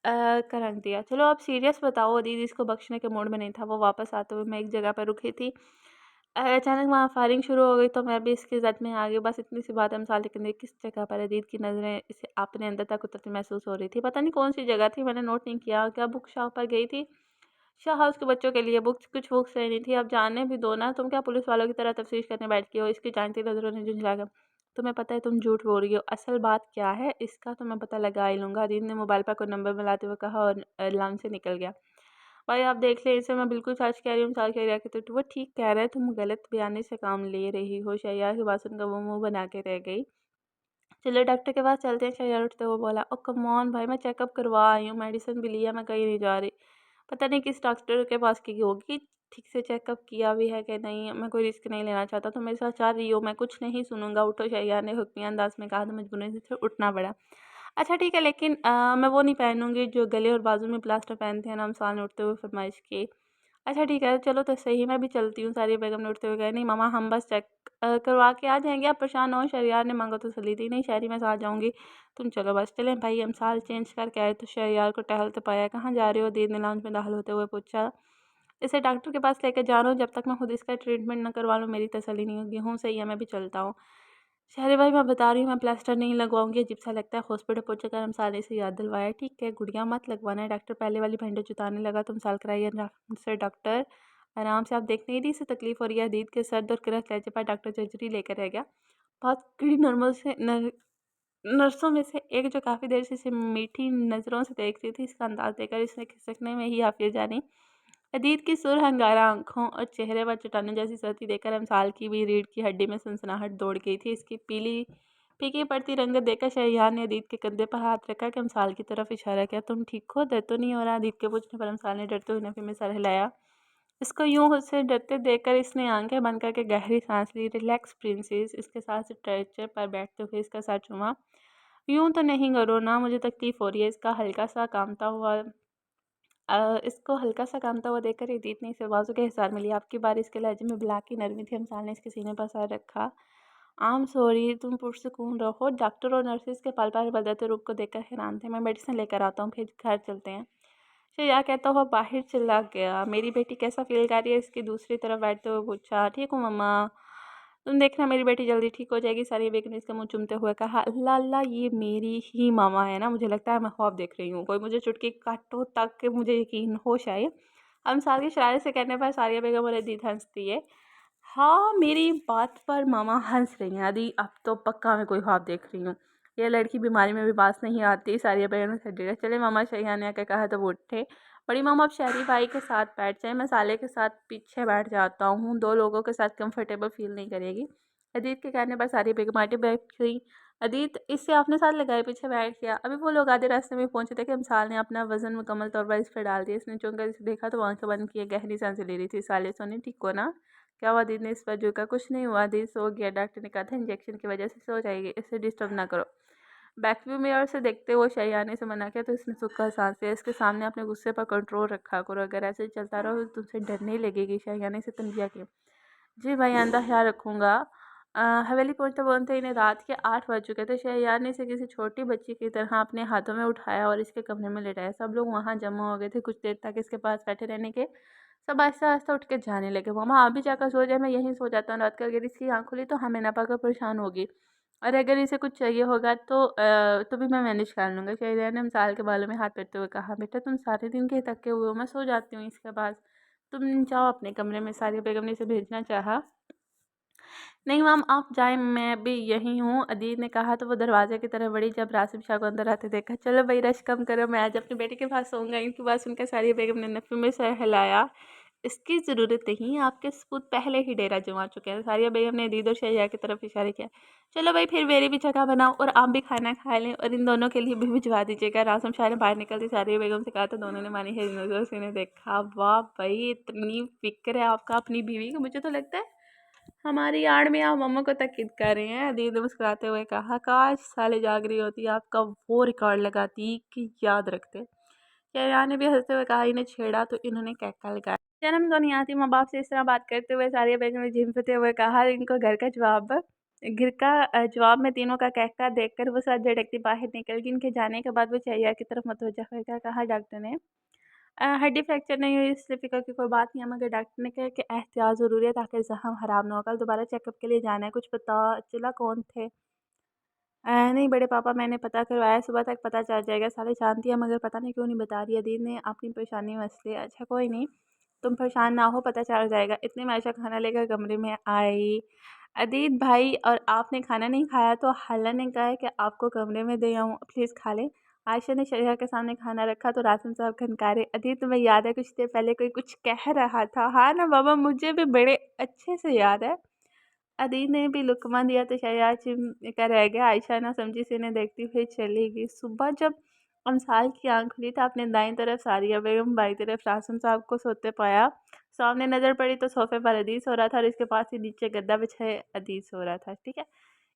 कर रख दिया। चलो अब सीरियस बताओ। दीदी इसको बख्शने के मूड में नहीं था। वो वापस आते हुए मैं एक जगह पर रुकी थी। अचानक वहाँ फायरिंग शुरू हो गई तो मैं भी इसकी जद में आ गई। बस इतनी सी बात है। मिसाल लेकिन किस जगह पर? अदीत की नज़रें इसे अपने अंदर तक उतरती महसूस हो रही थी। पता नहीं कौन सी जगह थी, मैंने नोट नहीं किया। क्या बुक शॉप पर गई थी? शाह हाउस के बच्चों के लिए बुक्स, कुछ बुक्स लेनी थी। अब जाने भी दो ना, तुम क्या पुलिस वालों की तरह तफ्तीश करने बैठ गई हो? इसकी जानती नज़रों ने झुंझला कर। तुम्हें पता है तुम झूठ बोल रही हो, असल बात क्या है इसका तो मैं पता लगा ही लूँगा। अदीत ने मोबाइल पर कोई नंबर मिलाते हुए कहा और लाउंज से निकल गया। भाई आप देख लें इसे, मैं बिल्कुल सच कह रही हूँ। साल कह रहा तो वो ठीक कह रहा है, तुम गलत बयानी से काम ले रही हो। शैया की बात सुनकर वो मुंह बना के रह गई। चलो डॉक्टर के पास चलते हैं। शैया उठते हुए बोला। ओ कम ऑन भाई, मैं चेकअप करवा आई हूँ, मेडिसिन भी लिया, मैं कहीं नहीं जा रही। पता नहीं किस डॉक्टर के पास की होगी, ठीक से चेकअप किया भी है कि नहीं। मैं कोई रिस्क नहीं लेना चाहता, तो मेरे साथ चल रही हो, मैं कुछ नहीं सुनूंगा। उठो। शैया ने हुक्मिया अंदाज में कहा तो मजबूरन से उठना पड़ा। अच्छा ठीक है, लेकिन मैं वो नहीं पहनूंगी जो गले और बाजू में प्लास्टर पहनते हैं ना। साल ने उठते हुए फरमाइश की। अच्छा ठीक है चलो तो सही, मैं भी चलती हूँ। सारी बेगम ने उठते हुए कहा। नहीं मामा, हम बस चेक करवा के आ जाएंगे, आप परेशान हो। शहरियार ने मांगा तो सली थी। नहीं शहरी मैं साथ जाऊंगी, तुम चलो बस। चलें भाई, हम साल चेंज करके आए तो शहरियार को टहलते पाया। कहाँ जा रहे हो? दीदी ने लाउंज में दाखिल होते हुए पूछा। इसे डॉक्टर के पास लेकर जा रहा हूँ, जब तक मैं खुद इसका ट्रीटमेंट न करवा लूँ मेरी तसल्ली नहीं होगी। हूँ सही है, मैं भी चलता हूँ। शहरी भाई मैं बता रही हूँ, मैं प्लास्टर नहीं लगवाऊंगी, अजीब सा लगता है। हॉस्पिटल पहुंचकर हम साले से याद दिलवाया। ठीक है गुड़िया मत लगवाना है। डॉक्टर पहले वाली बैंडेज उतारने लगा। तुम साल कराइए से डॉक्टर आराम से, आप देख नहीं रही इसे तकलीफ हो रही है। दीद के सर्द और किरक लहजे पर डॉक्टर जजरी लेकर रह गया। बहुत कड़ी नर्सों में से एक जो काफ़ी देर से इसे मीठी नज़रों से देख रही थी, इसका अंदाज देकर इसने खिसकने में ही हाफिज जानी। अदीत की सुर हंगारा आंखों और चेहरे पर चट्टानों जैसी सर्दी देखकर अमसाल की भी रीढ़ की हड्डी में सनसनाहट दौड़ गई थी। इसकी पीली फीकी पड़ती रंगत देखकर शहरियार ने अदीत के कंधे पर हाथ रखा कि अमसाल की तरफ इशारा किया। तुम ठीक हो? दर्द तो नहीं हो रहा? अदीत के पूछने पर अमसाल ने डरते हुए नफी में सर हिलाया। इसको यूं उससे डरते देखकर इसने आंखें बंद करके गहरी सांस ली। रिलैक्स प्रिंसेस, इसके साथ स्ट्रेचर पर बैठते हुए इसका सर चूमा। यूं तो नहीं करो ना, मुझे तकलीफ हो रही है। इसको हल्का सा कामता हुआ देखकर अदीत ने इसे बाजू के हिसार में लिया। आपकी बार इसके लहजे में ब्लैक की नरमी थी। अमसाल ने इसके सीने पर सर रखा। आम सॉरी, तुम पुरसकून रहो। डॉक्टर और नर्सेज के पल पल बदलते रूप को देखकर हैरान थे। मैं मेडिसिन लेकर आता हूँ, फिर घर चलते हैं। शैया कहता हुआ बाहर चिल्ला गया। मेरी बेटी कैसा फील कर रही है? इसकी दूसरी तरफ बैठते हुए पूछा। ठीक हूँ मम्मा, तुम देखना मेरी बेटी जल्दी ठीक हो जाएगी। सारी बेगम ने इसका मुंह चूमते हुए कहा। अल्लाह अल्लाह, ये मेरी ही मामा है ना? मुझे लगता है मैं ख्वाब देख रही हूँ। कोई मुझे चुटकी काटो तक मुझे यकीन हो शायद। हम साल की शरारत से कहने पर सारिया बेगम और दीद हंसती है। हाँ, मेरी बात पर मामा हंस रही हैं। अदी अब तो पक्का मैं कोई ख्वाब देख रही हूँ। ये लड़की बीमारी में भी बात नहीं आती। सारिया बेगम ने सजेगा चले मामा शैया ने आकर कहा तो वो उठे। बड़ी मामा अब शहरी भाई के साथ बैठ जाए, मैं साले के साथ पीछे बैठ जाता हूँ, दो लोगों के साथ कंफर्टेबल फील नहीं करेगी। अदीत के कहने पर सारी बेगम आगे बैठ गई। अदीत इससे आपने साथ लगाए पीछे बैठ गया। अभी वो लोग आधे रास्ते में पहुंचे थे कि अमसाल ने अपना वजन मुकम्मल तौर पर इस पर डाल दिया। इसने चुनकर इसे देखा तो आंखें बंद किए गहरी सांसें ले रही थी। साले सोनी ठीक हो ना? क्या हुआ? दीदी ने इस पर झुका। कुछ नहीं हुआ, दीदी सो गया। डॉक्टर ने कहा था इंजेक्शन की वजह से सो जाएगी, इसे डिस्टर्ब ना करो। बैकव्यू मिरर से देखते हुए शैयाने से मना किया तो इसने सूखा सांस लिया। इसके सामने अपने गुस्से पर कंट्रोल रखा करो, अगर ऐसे ही चलता रहो तो तुमसे डरने लगेगी। शैयाने से तंबिया की। जी भाई, आइंदा ख्याल रखूँगा। हवेली पहुँचते पहुँचते इन्हें रात के 8 बज चुके थे। शहयार ने इसे किसी छोटी बच्ची की तरह अपने हाथों में उठाया और इसके कमरे में लेटाया। सब लोग वहाँ जमा हो गए थे। कुछ देर तक इसके पास बैठे रहने के सब आहिस्ता-आहिस्ता उठ के जाने लगे। मामा आप भी जाकर सो जाए, मैं यहीं सो जाता हूँ रात को। अगर इसकी आँख खुली तो हमें ना पाकर परेशान होगी, और अगर इसे कुछ चाहिए होगा तो भी मैं मैनेज कर लूँगा। शहरियार ने मिसाल के बालों में हाथ फेरते हुए कहा, बेटा तुम सारे दिन के थके हुए हो, मैं सो जाती हूँ इसके पास, तुम जाओ अपने कमरे में। सारी बेगम ने इसे भेजना चाहा। नहीं मैम आप जाएं, मैं भी यहीं हूँ, अदीर ने कहा तो वो दरवाजे की तरफ बढ़ी। जब रासिम शाह को अंदर आते देखा, चलो भाई रश कम करो, मैं आज अपने बेटे के पास सोऊंगा। इनकी बात सुनकर सारिया बेगम ने नफी में सर हिलाया। इसकी ज़रूरत नहीं, आपके सपूत पहले ही डेरा जमा चुके हैं। सारिया बेगम ने दीद और शैया की तरफ इशारे किया। चलो भाई फिर मेरी भी जगह बनाओ और आप भी खाना खा लें और इन दोनों के लिए भी भिजवा दीजिएगा। रासिम शाह ने बाहर निकलती सारिया बेगम से कहा तो दोनों ने मानी है नजर से इन्हें देखा। वाह भाई, इतनी फिक्र है आपका अपनी बीवी की, मुझे तो लगता है हमारी आड़ में आप मम्मा को तकीद कर रहे हैं। दीदी मुस्कुराते हुए कहा, काश साले जाग रही होती, आपका वो रिकॉर्ड लगाती कि याद रखते। शहरयार ने भी हंसते हुए कहा, इन्हें छेड़ा तो इन्होंने कैका लगाया। जन्म तो नहीं आती माँ बाप से इस तरह बात करते हुए सारिया बेगम ने झिमते हुए कहा, इनको घर का जवाब में तीनों का कहका देखकर वो सर झटकती बाहर निकल गई। इनके जाने के बाद वो शहरयार की तरफ मुतवज्जा होकर कहा, डॉक्टर ने हड्डी फ्रैक्चर नहीं हुई इसलिए फ़िक्र की कोई बात नहीं है, मगर डॉक्टर ने कहा कि एहतियात ज़रूरी है ताकि ज़ख्म ख़राब ना हो। कल दोबारा चेकअप के लिए जाना है। कुछ पता चला कौन थे? नहीं बड़े पापा, मैंने पता करवाया, सुबह तक पता चल जाएगा। साले जानती है मगर पता नहीं क्यों नहीं बता रही। अदीर ने अपनी परेशानी मसले। अच्छा कोई नहीं, तुम परेशान ना हो, पता चल जाएगा। इतने में आयशा खाना लेकर कमरे में आई। अदीत भाई और आपने खाना नहीं खाया तो खाला ने कहा है कि आपको कमरे में दे आऊँ, प्लीज़ खा लें। आयशा ने शरिया के सामने खाना रखा तो रासिम साहब खनकारे। अदीत तुम्हें याद है कुछ देर पहले कोई कुछ कह रहा था? हाँ ना बाबा, मुझे भी बड़े अच्छे से याद है। अदील ने भी लुकमा दिया तो शैया चिम कर रह गया। आयशा ना समझी से इन्हें देखती हुई चली गई। सुबह जब अमसाल की आंख खुली तो आपने दाईं तरफ सारिया बेगम, बाईं तरफ रासिम साहब को सोते पाया। सामने नज़र पड़ी तो सोफे पर अदील सो रहा था और इसके पास ही नीचे गद्दा बिछाए अदील सो रहा था। ठीक है,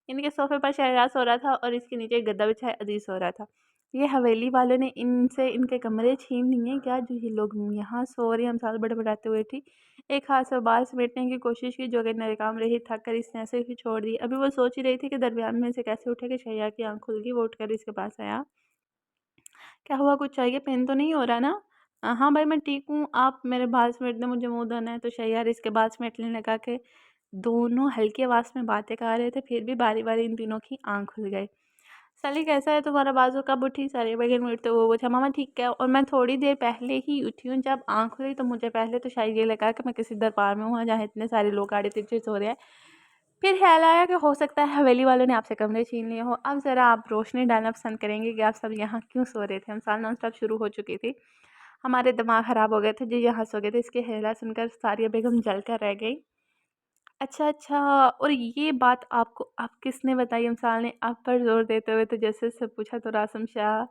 इनके सोफे पर शहजाद सो रहा था और इसके नीचे गद्दा बिछाए अदील सो रहा था। ये हवेली वालों ने इनसे इनके कमरे छीन लिए क्या जो ये लोग यहाँ सो रहे हैं? अमसाल बड़बड़ाते हुए थी। एक हाथ से बाल समेटने की कोशिश की जो कि नाकाम रही। थक कर इसने ऐसे ही छोड़ दी। अभी वो सोच ही रही थी कि दरमियान में से कैसे उठे कि शैया की आंख खुल गई। वो उठकर इसके पास आया। क्या हुआ, कुछ चाहिए? पेन तो नहीं हो रहा ना? हाँ भाई मैं ठीक हूँ, आप मेरे बाल समेट दें, मुझे मुंह धोना है। तो शैया इसके बाल समेटने लगा के दोनों हल्की आवाज़ में बातें कर रहे थे। फिर भी बारी बारी इन तीनों की आंख खुल गई। साली कैसा है तुम्हारा बाजू, कब उठी? सारे बगैर मिनट तो वो पूछा। मामा ठीक है, और मैं थोड़ी देर पहले ही उठी हूँ। जब आँख खुली तो मुझे पहले तो शायद ये लगा कि मैं किसी दरबार में हूँ जहाँ इतने सारे लोग आड़े तिरछे सो रहे हैं। फिर ख्याल आया कि हो सकता है हवेली वालों ने आपसे कमरे छीन लिए हो। अब ज़रा आप रोशनी डालना पसंद करेंगे कि आप सब यहाँ क्यों सो रहे थे? हम नॉन स्टॉप शुरू हो चुकी थी। हमारे दिमाग ख़राब हो गए थे जो यहाँ सो गए थे। इसके हेला सुनकर सारिया बेगम जल कर रह गई। अच्छा, अच्छा, और ये बात आपको आप किसने बताई? अमसाल ने आप पर ज़ोर देते हुए तो जैसे से पूछा तो रासम शाह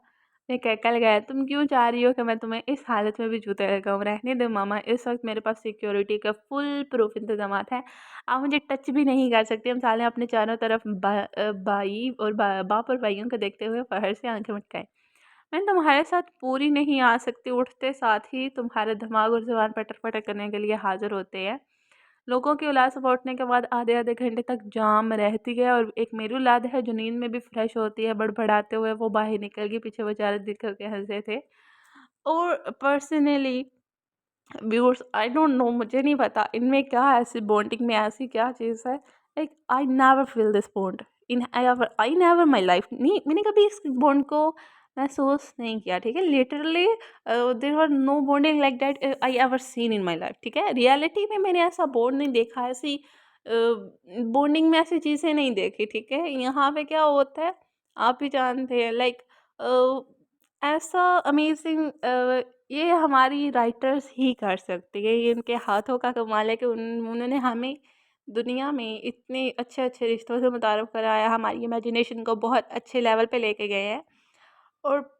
ने कहका लगाया, तुम क्यों चाह रही हो कि मैं तुम्हें इस हालत में भी जूते लगाऊँ? रहने दो मामा, इस वक्त मेरे पास सिक्योरिटी का फुल प्रूफ इंतजामात है। आप मुझे टच भी नहीं कर सकती। अमसाल ने अपने चारों तरफ बाई और बाप और भाइयों को देखते हुए फहर से आंखें मटकाई। मैं तुम्हारे साथ पूरी नहीं आ सकती। उठते साथ ही तुम्हारे दिमाग और ज़ुबान पटर पटर करने के लिए हाजिर होते हैं। लोगों की औलाद से पहुँचने के बाद आधे आधे घंटे तक जाम रहती है, और एक मेरी औलाद है जो नींद में भी फ्रेश होती है। बड़बड़ाते हुए वो बाहर निकल गई। पीछे बेचारे दिख के हंसे थे। और personally viewers I don't know, मुझे नहीं पता इनमें क्या ऐसी बॉन्डिंग में ऐसी क्या चीज़ है। Like I never feel this bond in I never my life. नहीं, मैंने कभी इस बॉन्ड को महसूस नहीं किया। ठीक है, literally there are no bonding like that I ever seen in my life. ठीक है, रियलिटी में मैंने ऐसा बॉन्ड नहीं देखा, ऐसी बॉन्डिंग में ऐसी चीज़ें नहीं देखी, ठीक है? यहाँ पे क्या होता है, आप भी जानते हैं, लाइक ऐसा अमेज़िंग ये हमारी राइटर्स ही कर सकती है, ये इनके हाथों का कमाल है कि उन्होंने हमें दुनिया में इतने अच्छे-अच्छे रिश्तों से मुतारुफ़ कराया, हमारी इमेजिनेशन को बहुत अच्छे लेवल पे लेके गए हैं और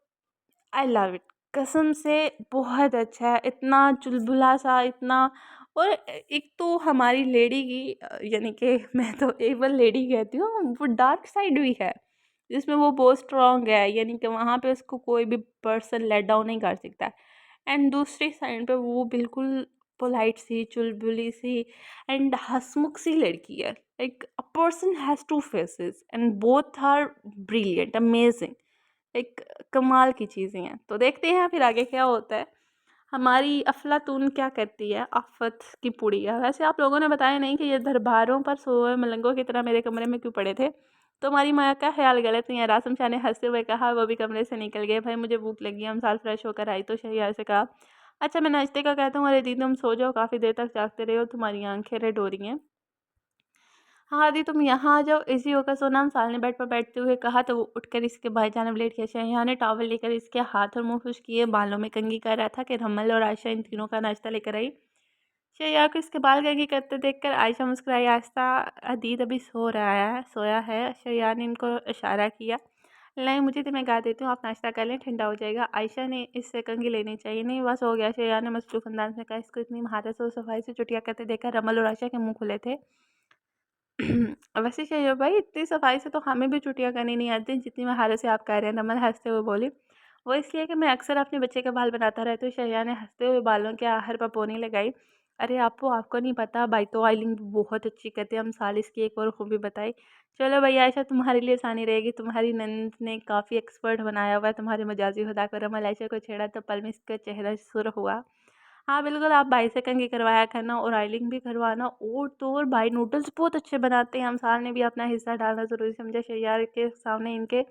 आई लव इट। कसम से बहुत अच्छा है, इतना चुलबुला-सा, इतना और एक तो हमारी लेडी की यानी कि मैं तो एवल लेडी कहती हूँ, वो डार्क साइड भी है, जिसमें वो बहुत स्ट्रॉन्ग है, यानी कि वहाँ पे उसको कोई भी पर्सन लेट डाउन नहीं कर सकता है। एंड दूसरी साइड पे वो बिल्कुल polite C, Chulbuli C and हँसमुख सी लड़की है। Like a person has two faces and both are brilliant, amazing. एक कमाल की चीज़ें हैं। तो देखते हैं फिर आगे क्या होता है। हमारी अफ़लातून क्या करती है, आफ़त की पुड़िया। वैसे आप लोगों ने बताया नहीं कि ये दरबारों पर सोए हुए मलंगों की तरह मेरे कमरे में क्यों पड़े थे? तो हमारी माँ का ख़्याल गलत नहीं है। रासम शाह ने हँसते हुए कहा, वो भी कमरे से निकल गए। भाई मुझे भूख लगी है, अमसाल फ्रेश होकर आई तो शहरियार से कहा, अच्छा मैं नाश्ते का कहता हूँ, अरे दीदी तुम सो जाओ, काफ़ी देर तक जागते रहे हो, तुम्हारी आँखें रेड हो रही हैं। हाँ दी, तुम यहाँ आ जाओ, इसी होकर सोना। साल ने बेड पर बैठते हुए कहा तो वो उठकर इसके भाईजान लेट गया। शहर ने टॉवल लेकर इसके हाथ और मुंह खुश किए, बालों में कंघी कर रहा था कि रमल और आयशा इन तीनों का नाश्ता लेकर आई। शहर को इसके बाल कंघी करते देखकर आयशा मुस्कुराई। आहिस्ता, अदीद अभी सोया है। शहर ने इनको इशारा किया, नहीं मुझे तो मैं गा देती हूँ, आप नाश्ता कर लें, ठंडा हो जाएगा। आयशा ने इससे कंघी लेनी चाहिए, नहीं बस हो गया। शहर ने मसरूफ़ अंदाज में कहा। इसको इतनी महारत से और सफाई से चुटिया करते देखकर रमल और आयशा के मुंह खुले थे। वैसे शैयब भाई, इतनी सफाई से तो हमें भी छुट्टियाँ करनी नहीं आती जितनी महारत से आप कर रहे हैं। रमन हंसते हुए बोली, वो इसलिए कि मैं अक्सर अपने बच्चे के बाल बनाता रहता हूँ। शैया ने हंसते हुए बालों के आहर पर पोनी लगाई। अरे आपको आपको नहीं पता, भाई तो ऑयलिंग बहुत अच्छी करते हैं। हम सालिस की एक और खूबी बताई। चलो भैया, आयशा तुम्हारे लिए आसानी रहेगी, तुम्हारी नंद ने काफ़ी एक्सपर्ट बनाया हुआ है तुम्हारे मजाजी खुदा को। रमल आयशा को छेड़ा तो पल में इसका चेहरा सुर हुआ। हाँ, बिल्कुल, आप भाई से कंघी करवाया करना और ऑयलिंग भी करवाना। और तो और भाई नूडल्स बहुत अच्छे बनाते हैं। अमसाल ने भी अपना हिस्सा डालना ज़रूरी समझा। शैयार के सामने इनके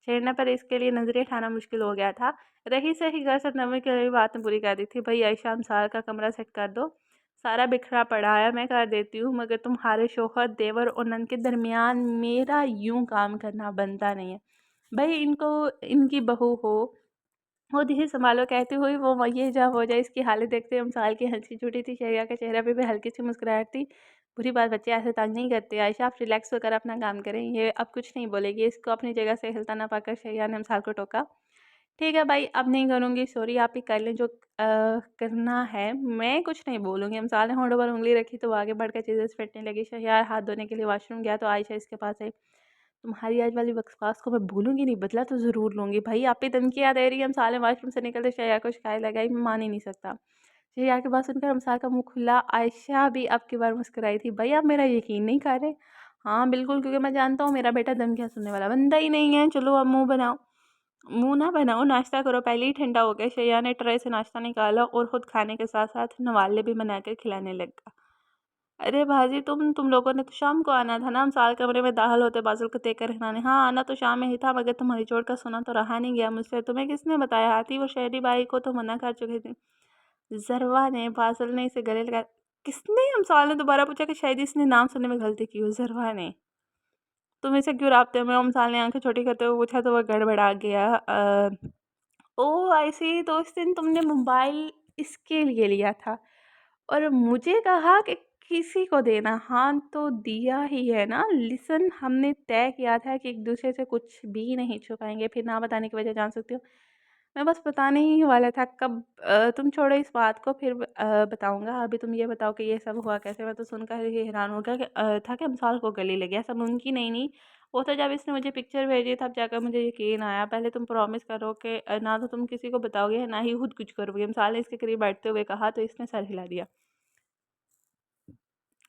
छेड़ने पर इसके लिए नज़रें उठाना मुश्किल हो गया था। रही सही गसत नमी के लिए बात ने पूरी कर दी थी। भई आयशा, अमसाल का कमरा सेट कर दो, सारा बिखरा पड़ा है, मैं कर देती हूँ, मगर तुम्हारे शौहर, देवर और नंद के दरमियान मेरा यूँ काम करना बनता नहीं है। भई इनको, इनकी बहू हो, खुद ही सँभालो कहती हुई वो ये जब हो जाए। इसकी हालत देखते अमसाल की हँसी छूटी थी। शरिया के चेहरे पे भी हल्की सी मुस्कुराहट थी। बुरी बात, बच्चे ऐसे तंग नहीं करते। आयशा, आप रिलैक्स होकर अपना काम करें, ये अब कुछ नहीं बोलेगी। इसको अपनी जगह से हिलता ना पाकर शरिया ने अमसाल को टोका। ठीक है भाई, अब नहीं करूँगी, सॉरी, आप ही कर लें जो करना है, मैं कुछ नहीं बोलूँगी। अमसाल ने होठों पर उँगली रखी तो वो आगे बढ़कर चीज़ें समेटने लगी। शहरयार हाथ धोने के लिए वॉशरूम गया तो आयशा इसके पास आई। तुम्हारी आज वाली बकवास को मैं भूलूँगी नहीं, बदला तो ज़रूर लूँगी। भई आप ही धमकियाँ दे रही हैं। अमसाल ने वॉशरूम से निकलते शैया को शिकायत लगाई, मैं मान ही नहीं सकता। शैया की बात सुनकर अमसाल का मुँह खुला। आयशा भी अब की बार मुस्कुराई थी। भई आप मेरा यकीन नहीं कर रहे? हाँ, बिल्कुल, क्योंकि मैं जानता हूँ मेरा बेटा धमकियाँ सुनने वाला बंदा ही नहीं है। चलो अब मुँह बनाओ। मुँह ना बनाओ, नाश्ता करो, पहले ही ठंडा हो गया। शैया ने ट्रे से नाश्ता निकाला और खुद खाने के साथ-साथ नवाले भी बनाकर खिलाने लगा। अरे भाजी, तुम लोगों ने तो शाम को आना था ना। हम साल कमरे में दाखिल होते बादल को देख कर हिलाने। हाँ, आना तो शाम में ही था, मगर तुम्हारी चोट का सुना तो रहा नहीं गया मुझसे। तुम्हें किसने बताया? आती वो शहरी बाई को तो मना कर चुकी थी। जरवा ने, बादल ने इसे गले लगा। किसने? हम साल ने दोबारा पूछा कि शायद इसने नाम सुनने में गलती की हो। जरवा ने। तुम इसे क्यों राब्ते में? हम साल ने आंखें छोटी करते हुए पूछा तो वह गड़बड़ा गया। ओह आई सी, तो उस दिन तुमने मोबाइल इसके लिए लिया था और मुझे कहा कि किसी को देना। हाँ, तो दिया ही है ना। लिसन, हमने तय किया था कि एक दूसरे से कुछ भी नहीं छुपाएंगे। फिर ना बताने की वजह जान सकती हो? मैं बस बताने ही वाला था। कब? तुम छोड़ो इस बात को, फिर बताऊंगा। अभी तुम ये बताओ कि ये सब हुआ कैसे? मैं तो सुनकर ही हैरान हो गया कि था कि अमसाल को गले लगे। ऐसा मुमकिन ही नहीं। वो तो जब इसने मुझे पिक्चर भेजी तब जाकर मुझे यकीन आया। पहले तुम प्रॉमिस करो कि ना तो तुम किसी को बताओगे, ना ही खुद कुछ करोगे। अमसाल ने इसके करीब बैठते हुए कहा तो इसने सर हिला दिया।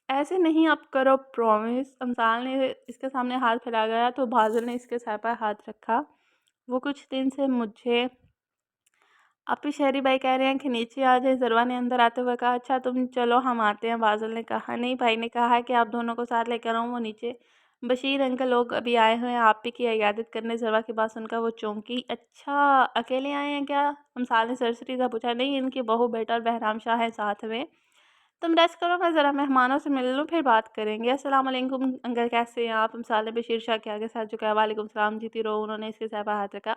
ऐसे नहीं, आप करो प्रॉमिस। अमसाल ने इसके सामने हाथ फैलाया तो बादल ने इसके सर पर हाथ रखा। वो कुछ दिन से मुझे आप ही शहरी भाई कह रहे हैं कि नीचे आ जाए। जरवा ने अंदर आते हुए कहा, अच्छा तुम चलो हम आते हैं। बादल ने कहा, नहीं, भाई ने कहा है कि आप दोनों को साथ लेकर आऊँ। वो नीचे बशीर अंकल लोग अभी आए हुए हैं आप ही की इयादत करने। जरवा की बात सुनकर वो चौंकी। अच्छा, अकेले आए हैं क्या? हम साल ने सरसरी सा पूछा। नहीं, इनकी बहू, बेटा और बहराम शाह है साथ में। तुम रेस्ट करो, मैं ज़रा मेहमानों से मिल लूँ, फिर बात करेंगे। अस्सलाम वालेकुम अंकल, कैसे हैं आप? अमसाल ने बशीर शाह के आगे साथ झुकाया। वालेकुम सलाम जीती रहो। उन्होंने इसके सर पर हाथ रखा।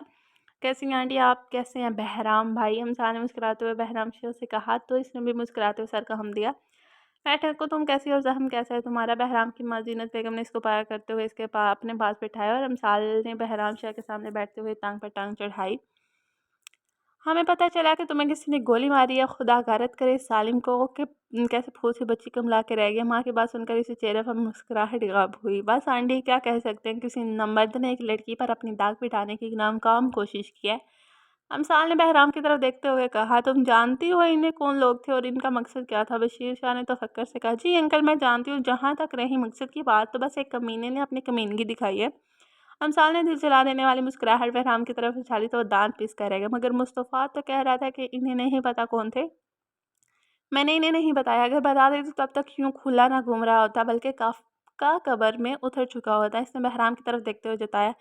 कैसी हैं आंटी आप? कैसे हैं बहराम भाई? अमसाल ने मुस्कुराते हुए बहराम शाह से कहा, तो इसने भी मुस्कुराते हुए सर का हम दिया। मैं ठीक हूँ, तुम कैसी हो? और जहम कैसा है तुम्हारा? बहराम की माँ जीनत बेगम ने इसको पाया करते हुए इसके अपने पास बिठाया और अमसाल ने बहराम शाह के सामने बैठते हुए टांग पर टांग चढ़ाई। हमें पता चला कि तुम्हें किसी ने गोली मारी है। खुदा गारत करे सालिम को कि कैसे फूल सी बच्ची कमला के रह गया। माँ की बात सुनकर इसी चेहरे पर मुस्कुराहट गायब हुई। बस आंटी क्या कह सकते हैं, किसी मर्द ने एक लड़की पर अपनी दाग बिठाने की नाकाम कोशिश की है। अमसाल ने बहराम की तरफ देखते हुए कहा, तुम जानती हो इन्हें कौन लोग थे और इनका मकसद क्या था? बशीर शाह ने तो फक्कर से कहा, जी अंकल मैं जानती हूँ। जहाँ तक रही मकसद की बात, तो बस एक कमीने ने अपनी कमीनगी दिखाई है। अमसाल ने दिल जला देने वाली मुस्कुराहट बहराम की तरफ उछाली तो वो दांत पीस कर रह गया। मगर मुस्तफ़ा तो कह रहा था कि इन्हें नहीं पता कौन थे। मैंने इन्हें नहीं बताया, अगर बता देती तो तब तक यूँ खुला ना घूम रहा होता, बल्कि का कब्र में उतर चुका होता। इसने बहराम की तरफ देखते हुए जताया,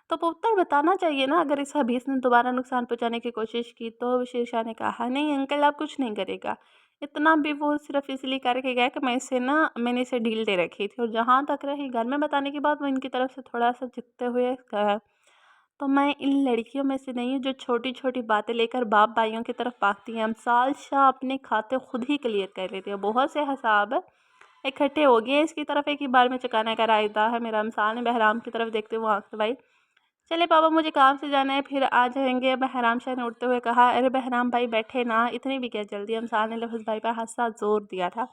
तो पुत्र बताना चाहिए ना, अगर इस हबीस ने दोबारा नुकसान पहुंचाने की कोशिश की तो? शेरशाह ने कहा, नहीं अंकल आप कुछ नहीं करेगा। इतना भी वो सिर्फ इसलिए करके गया कि मैंने इसे डील दे रखी थी। और जहाँ तक रही घर में बताने की बात, वो इनकी तरफ से थोड़ा सा झुकते हुए कहा, तो मैं इन लड़कियों में से नहीं हूँ जो छोटी छोटी बातें लेकर बाप भाइयों की तरफ भागती हैं। अमसाल शाह अपने खाते खुद ही क्लियर कर लेती है। बहुत से हिसाब इकट्ठे हो गए इसकी तरफ एक ही बार में चुकाने का इरादा है मेरा। अमसाल ने बहराम की तरफ देखते हुए आंख दबाई। चले पापा मुझे काम से जाना है, फिर आ जाएंगे। बहराम शाह ने उठते हुए कहा, अरे बहराम भाई बैठे ना, इतनी भी क्या जल्दी? अमसाल ने लफज भाई पर हंसा जोर दिया था।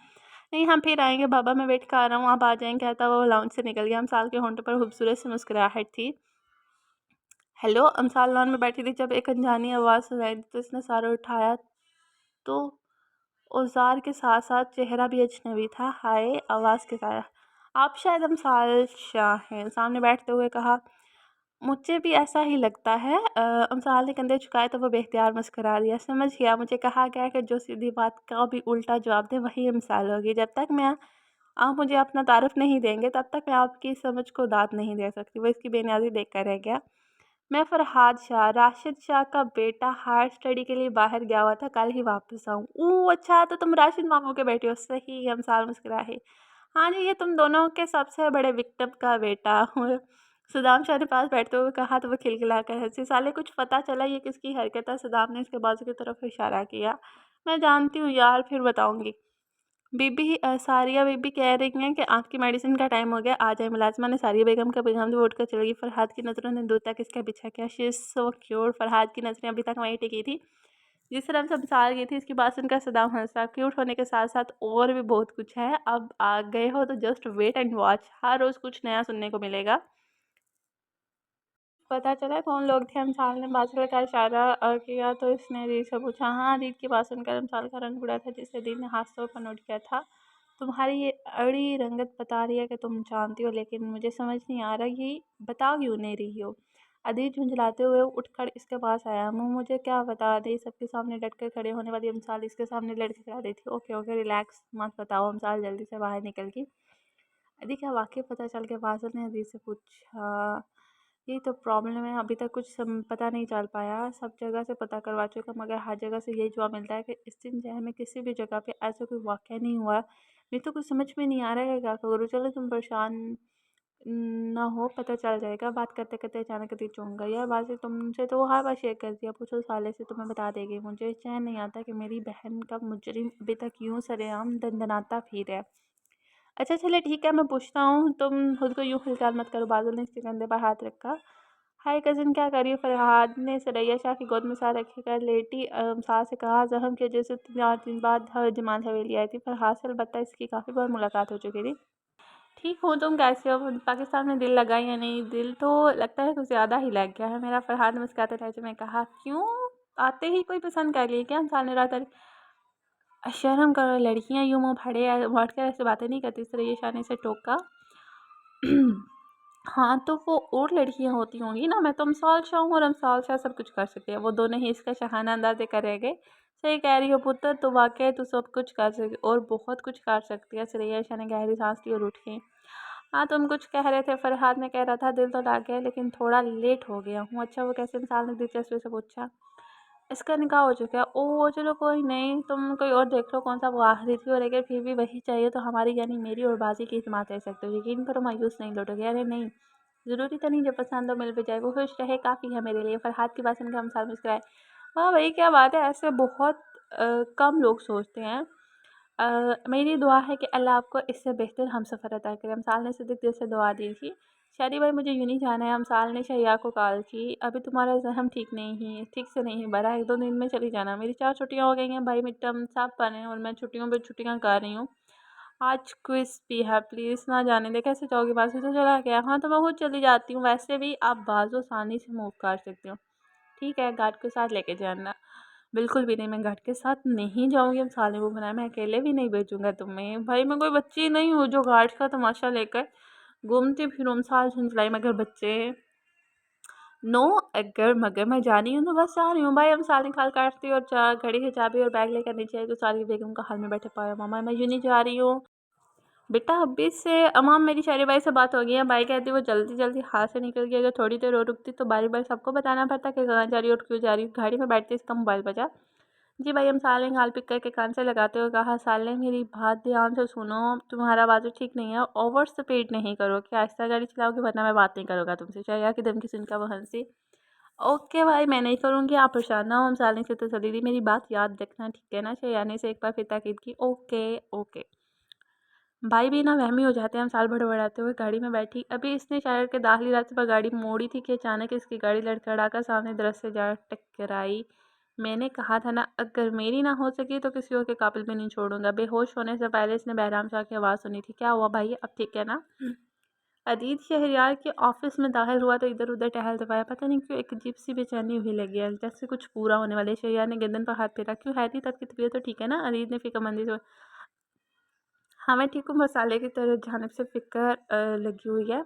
नहीं हम फिर आएंगे बाबा, मैं वेट कर आ रहा हूँ, आप आ जाएंगे। कहता वो लाउंज से निकल गया। अमसाल के होंठ पर खूबसूरत सी मुस्कुराहट थी। हेलो। अमसाल लॉन में बैठी थी जब एक अनजानी आवाज़ सुनाई दी तो इसने सारा उठाया तो औजार के साथ साथ चेहरा भी अजनबी था। हाय, आवाज़ के साथ आप शायद अमसाल शाह हैं, सामने बैठते हुए कहा। मुझे भी ऐसा ही लगता है। अमसाल ने कंधे झुकाए तो वो बेख्तियार मुस्कुरा दिया। समझ गया, मुझे कहा गया कि जो सीधी बात का भी उल्टा जवाब दे वही अमसाल होगी। जब तक मैं आप मुझे अपना तारुफ नहीं देंगे तब तक मैं आपकी समझ को दाद नहीं दे सकती। वो इसकी बेनियाजी देख कर रह गया। मैं फरहाद शाह, राशिद शाह का बेटा, हायर स्टडी के लिए बाहर गया हुआ था, कल ही वापस आऊँ। ओह अच्छा, तो तुम राशिद मामू के बेटे हो? सही। हम साल मुस्कुराए। हाँ जी, ये तुम दोनों के सबसे बड़े विक्टिम का बेटा हूँ। सदाम शाह ने पास बैठते हुए कहा तो वो खिलखिला कर हंसी। साले कुछ पता चला ये किसकी हरकत है? सदाम ने इसके बाजू की तरफ इशारा किया। मैं जानती हूँ यार, फिर बताऊँगी। बीबी सारिया बीबी कह रही हैं कि आपकी मेडिसिन का टाइम हो गया, आ जाए। मुलाजिमा ने सारिया बेगम का पैगाम भी उठ कर चली गई। फरहाद की नज़रों ने दूर तक इसका पीछा किया। She is so cute. Farhad की नज़रें अभी तक वहीं टिकी थी जिस तरह से साल गई थी। इसकी बात सुनकर सदाम हंसा। क्यूट होने के साथ साथ और भी बहुत कुछ है, अब आ गए हो तो जस्ट वेट एंड वॉच, हर रोज़ कुछ नया सुनने को मिलेगा। पता चला कौन लोग थे? अमसाल ने बादल का इशारा किया तो इसने रीत से पूछा। हाँ, रीत की बात सुनकर अमसाल का रंग उड़ा था, जिसे रीत ने हाथ पर नोट किया था। तुम्हारी ये अड़ी रंगत बता रही है कि तुम जानती हो, लेकिन मुझे समझ नहीं आ रहा ये बता क्यों नहीं रही हो? अधीर झुंझलाते हुए उठकर इसके पास आया। मुँह मुझे क्या बता दे? सबके सामने डट कर खड़े होने वाली अमसाल इसके सामने लड़खड़ा रही थी। ओके ओके रिलैक्स, मत बताओ। अमसाल जल्दी से बाहर निकल गई। अदी क्या वाकई पता चल गया? बादल ने अदी से पूछा। यही तो प्रॉब्लम है, अभी तक कुछ पता नहीं चल पाया। सब जगह से पता करवा चुका मगर हर जगह से यही जवाब मिलता है कि इस दिन जहर में किसी भी जगह पे ऐसा कोई वाक़या नहीं हुआ। मुझे तो कुछ समझ में नहीं आ रहा है क्या करूँ? चलो तुम परेशान ना हो, पता चल जाएगा। बात करते करते अचानक अदी चौंक गई। यार बात तुमसे तो वो हर बात शेयर कर दिया, पूछो साले से, तुम्हें बता देगी। मुझे चैन नहीं आता कि मेरी बहन का मुजरिम अभी तक यूँ सरेआम दंदनाता फिर है। अच्छा चलिए ठीक है, मैं पूछता हूँ, तुम खुद को यूँ फिलहाल मत करो। बादल ने इसके कंधे पर हाथ रखा। हाय कज़िन, क्या कर रही हो? फरहाद ने सरैया शाह की गोद में सर रखे कर लेटी सास से कहा। जहम की वजह से 4 दिन बाद जमाल हवेली आई थी। फरहाद से अलबत्ता इसकी काफ़ी बार मुलाकात हो चुकी थी। ठीक हूँ, तुम कैसे हो? पाकिस्तान में दिल लगा या नहीं? दिल तो लगता है कुछ ज़्यादा ही लग गया है मेरा। फरहाद ने मुस्कुराते लहजे में कहा। क्यों, आते ही कोई पसंद कर लिए क्या? इंसान ने रात शर्म करो, लड़कियां यूं मुँह फाड़े बैठ कर ऐसे बातें नहीं करती। सरैया शाह ने से टोका। हाँ तो वो और लड़कियां होती होंगी ना, मैं तो अमसाल शाह हूँ और अमसाल शाह सब कुछ कर सकती है। वो दोनों ही इसका शहाना अंदाज देकर रह गए। सही कह रही हो पुत्र, तो वाकई तू सब कुछ कर सकती और बहुत कुछ कर सकती है। सरैया शाह ने गहरी सांस ली और उठ गई। हाँ तुम कुछ कह रहे थे? फरहाद ने कह रहा था, दिल तो लग गया लेकिन थोड़ा लेट हो गया हूँ। अच्छा वो कैसे? इंसान ने दिलचस्पी से पूछा। इसका निकाह हो चुका है। ओह! चलो कोई नहीं, तुम कोई और देख लो कौन-सा वो आखिरी थी और अगर फिर भी वही चाहिए तो हमारी यानी मेरी और बाज़ी की हिम्मत ले सकते हो। यकीन करो मायूस नहीं लौटोगे। अरे नहीं, ज़रूरी तो नहीं जो पसंद हो मिल भी जाए, वो खुश रहे काफ़ी है मेरे लिए। फरहाद की बात सुनकर हम साथ मुस्कुराए। वाह भई क्या बात है! ऐसे बहुत कम लोग सोचते हैं। मेरी दुआ है कि अल्लाह आपको इससे बेहतर हमसफ़र अता करे। अमसाल ने सिद्दीक़ दिल से दुआ दी थी। शादी भाई मुझे यूँ नहीं जाना है। अमसाल ने शैया को कॉल की। अभी तुम्हारा ज़हम ठीक से नहीं भरा, 1-2 दिन में चली जाना। मेरी 4 छुट्टियाँ हो गई हैं भाई, मिड टर्म सब बने हैं और मैं छुट्टियों पे छुट्टियाँ कर रही हूँ। आज क्विज़ भी है, प्लीज़ ना जाने दें। कैसे जाओगी? बस से तो चला गया। हाँ, तो मैं खुद चली जाती हूँ। वैसे भी आप बाज़ू आसानी से मूव कर सकती हो। ठीक है, गार्ड के साथ लेके जाना। बिल्कुल भी नहीं, मैं गार्ड के साथ नहीं जाऊँगी। अब साले वो बनाया, मैं अकेले भी नहीं भेजूँगा तुम्हें। भाई मैं कोई बच्ची नहीं हूँ जो गार्ड का तमाशा लेकर घूमती फिरूँ साल झुंझलाई मगर बच्चे। नो अगर मगर मैं जा रही हूँ तो बस जा रही हूँ भाई। हम साल निकाल काटती और घड़ी की चाबी और बैग लेकर नीचे आई तो सारी बेगम का हाल में बैठे पाया। मामा मैं यूँ नहीं जा रही हूँ बेटा। अभी से अमाम मेरी शारी बाई से बात हो गई है। बाई कहती वो जल्दी जल्दी हाथ से निकल गई। अगर थोड़ी देर और रुकती तो बारी बारी सबको बताना पड़ता कि कहाँ जा रही हो और क्यों जा रही हो। गाड़ी में बैठती इसका मोबाइल बजा। जी भाई। हम साल ने गाल पिक करके कान से लगाते हुए कहा, साल ने मेरी बात ध्यान से सुनो, तुम्हारा बाजू ठीक नहीं है। ओवर स्पीड नहीं करो कि आहिस्ता गाड़ी चलाओगे वरना मैं बात नहीं करूँगा तुमसे। शैया की धमकी सुनकर वो हंसी। ओके भाई मैं नहीं करूँगी, आप परेशान ना हो। हम साल ने से तसल्ली दी। मेरी बात याद रखना ठीक है ना। शैया ने से एक बार फिर ताकीद की। Okay okay. भाई भी ना वहमी हो जाते हैं। हम साल बड़बड़ाते हुए गाड़ी में बैठी। अभी इसने शहर के दाखिली रास्ते पर गाड़ी मोड़ी थी कि अचानक इसकी गाड़ी लड़खड़ाकर सामने दरख्त से जा टकराई। मैंने कहा था ना अगर मेरी ना हो सकी तो किसी और के काबिल भी नहीं छोड़ूंगा। बेहोश होने से पहले इसने बहराम शाह की आवाज़ सुनी थी। क्या हुआ भाई, अब ठीक है ना? अदीत शहरयार के ऑफिस में दाखिल हुआ तो इधर उधर टहलता पाया। पता नहीं क्यों एक अजीब सी बेचैनी हुई लगी है, जैसे कुछ पूरा होने वाले। शहरयार ने गर्दन पर हाथ फेरा। क्यों हैरी, तब की तबीयत तो ठीक है ना? अदीत ने फिक्रमंदी से। हाँ मैं ठीक हूँ, मसाले की तरह जानब से फ़िक्र लगी हुई है।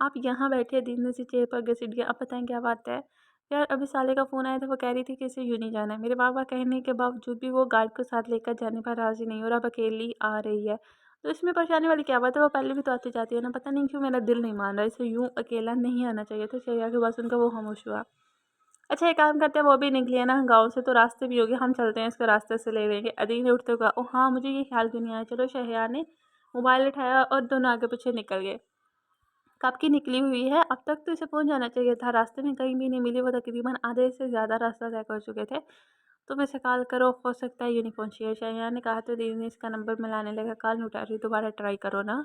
आप यहाँ बैठे दिन से चेयर पर घसीट गया। अब बताएं क्या बात है? यार अभी साले का फ़ोन आया था, वो कह रही थी कि इसे यूँ नहीं जाना है। मेरे बाबा कहने के बावजूद भी वो गार्ड को साथ लेकर जाने पर राज़ी नहीं और अब अकेली आ रही है। तो इसमें परेशानी वाली क्या बात है? वो पहले भी तो आती जाती है ना। पता नहीं क्यों मेरा दिल नहीं मान रहा, इसे यूँ अकेला नहीं आना चाहिए था। शैया की बात सुनकर वो खामोश हुआ। अच्छा एक काम करते हैं, वो भी निकली है ना गाँव से तो रास्ते भी होंगे, हम चलते हैं इसको रास्ते से ले लेंगे। अदील ने उठते हुए कहा। ओह हाँ मुझे ये ख्याल क्यों नहीं आया। चलो। शहरयार ने मोबाइल उठाया और दोनों आगे पीछे निकल गए। कब की निकली हुई है? अब तक तो इसे पहुंच जाना चाहिए था। रास्ते में कहीं भी नहीं मिली। वो तकरीबन आधे से ज़्यादा रास्ता तय कर चुके थे। तुम इसे कॉल करो, हो सकता है ये नहीं पहुंची है। शहरयार ने कहा तो दीदी ने इसका नंबर मिलाने लगा। कॉल नहीं उठा रही, दोबारा ट्राई करो ना।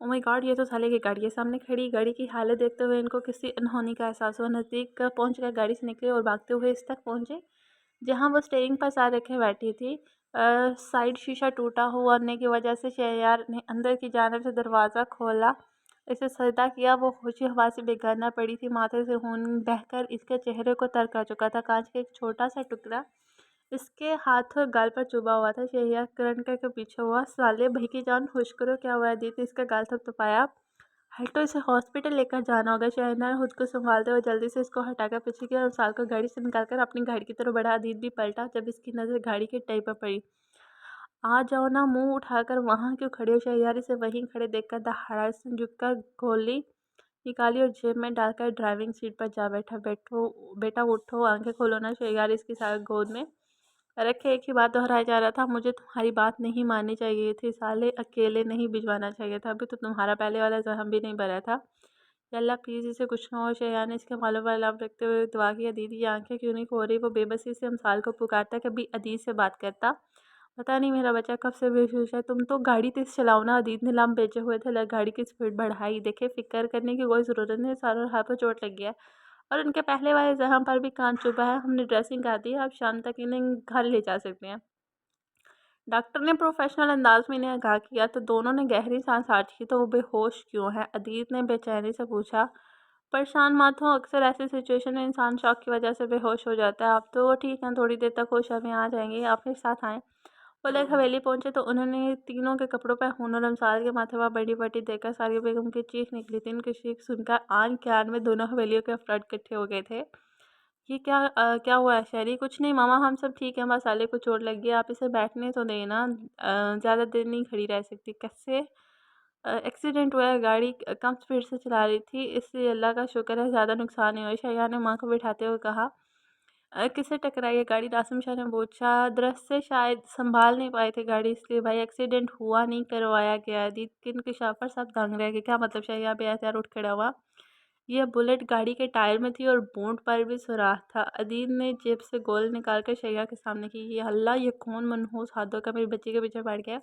ओ माय गॉड, ये तो साले की गाड़ी है सामने खड़ी। गाड़ी की हालत देखते हुए इनको किसी अनहोनी का एहसास हुआ। नज़दीक पहुंच कर गाड़ी से निकले और भागते हुए इस तक पहुंचे जहाँ वो स्टीयरिंग पर सर रखे बैठी थी। साइड शीशा टूटा हुआ होने की वजह से शहरयार ने अंदर की जानिब से दरवाज़ा खोला। इसे सजदा किया। वो खुशी हवा से बेगाना पड़ी थी। माथे से खून बहकर इसके चेहरे को तर कर चुका था। कांच का एक छोटा सा टुकड़ा इसके हाथ और गाल पर चुभा हुआ था। शहरयार करंट करके पीछे हुआ। साले भाई की जान खुश करो, क्या हुआ? दी थी इसका गाल थपथपाया। हटो, इसे हॉस्पिटल लेकर जाना होगा। शहरयार ने खुद को संभालते हुए जल्दी से इसको हटाकर पीछे किया और साल को गाड़ी से निकालकर अपनी गाड़ी की तरफ बढ़ा। अदीत भी पलटा जब इसकी नज़र गाड़ी के टायर पर पड़ी। आ जाओ ना, मुंह उठाकर वहाँ क्यों खड़े हो? शहरयार इसे वहीं खड़े देखकर दहाड़ा। इसने झुककर गोली निकाली और जेब में डालकर ड्राइविंग सीट पर जा बैठा। बैठो बेटा उठो, आंखें खोलो ना। शहरयार इसकी साथ गोद में रखे एक ही बात दोहराया जा रहा था। मुझे तुम्हारी बात नहीं माननी चाहिए थी साले, अकेले नहीं भिजवाना चाहिए था। अभी तो तुम्हारा पहले वाला जहम भी नहीं भरा था। या अल्लाह प्लीज़ इसे कुछ ना हो। शैयान ने इसके मालों पर लाभ रखते हुए दुआ किया। दीदी ये आंखें क्यों नहीं खो रही? वो बेबसी से हमसाल को पुकारता कभी अदीत से बात करता। पता नहीं मेरा बच्चा कब से बेहोश है। तुम तो गाड़ी तेज चलाओ ना। अदीत ने लाम बेचे हुए थे। गाड़ी की स्पीड बढ़ाई। देखे फिक्र करने की कोई ज़रूरत नहीं, सारों हाथ पर चोट लग गया और उनके पहले वाले जहाँ पर भी कान चुभा है। हमने ड्रेसिंग कर दी है, आप शाम तक इन्हें घर ले जा सकते हैं। डॉक्टर ने प्रोफेशनल अंदाज में इन्हें आगाह किया तो दोनों ने गहरी सांस आटी। तो वो बेहोश क्यों है? अदीत ने बेचैनी से पूछा। परेशान मत हो, अक्सर ऐसी सिचुएशन में इंसान शॉक की वजह से बेहोश हो जाता है। आप तो ठीक हैं, थोड़ी देर तक होश में आ जाएंगे, आप मेरे साथ आएँ। वो लोग हवेली पहुंचे तो उन्होंने तीनों के कपड़ों पर खून और अमसाल के माथे पर बड़ी पट्टी देखकर सारी बेगम की चीख निकली थी। उनकी चीख सुनकर आन के आन में दोनों हवेलियों के अफराद इकट्ठे हो गए थे। ये क्या हुआ है शहरी? कुछ नहीं मामा, हम सब ठीक हैं, बस साले को चोट लग गई। आप इसे बैठने तो दें ना, ज़्यादा देर नहीं खड़ी रह सकती। कैसे एक्सीडेंट हुआ है? गाड़ी कम स्पीड से चला रही थी इसलिए। अल्लाह का शुक्र है ज़्यादा नुकसान नहीं हुआ। शैया ने माँ को बिठाते हुए कहा। किससे टकराई है गाड़ी? आसिम शाह ने पूछा। दृश्य से शायद संभाल नहीं पाए थे गाड़ी, इसलिए भाई एक्सीडेंट हुआ नहीं, करवाया गया। अदीब के इंकशाफर साहब दंग रह गए। क्या मतलब? शाह यहाँ पे एहतियात उठ खड़ा हुआ। यह बुलेट गाड़ी के टायर में थी और बूट पर भी सुराख था। अदीब ने जेब से गोल निकाल कर शैया के सामने की। ये अल्लाह, ये कौन मनहूस हाथों का मेरी बच्ची के पीछे पड़ गया?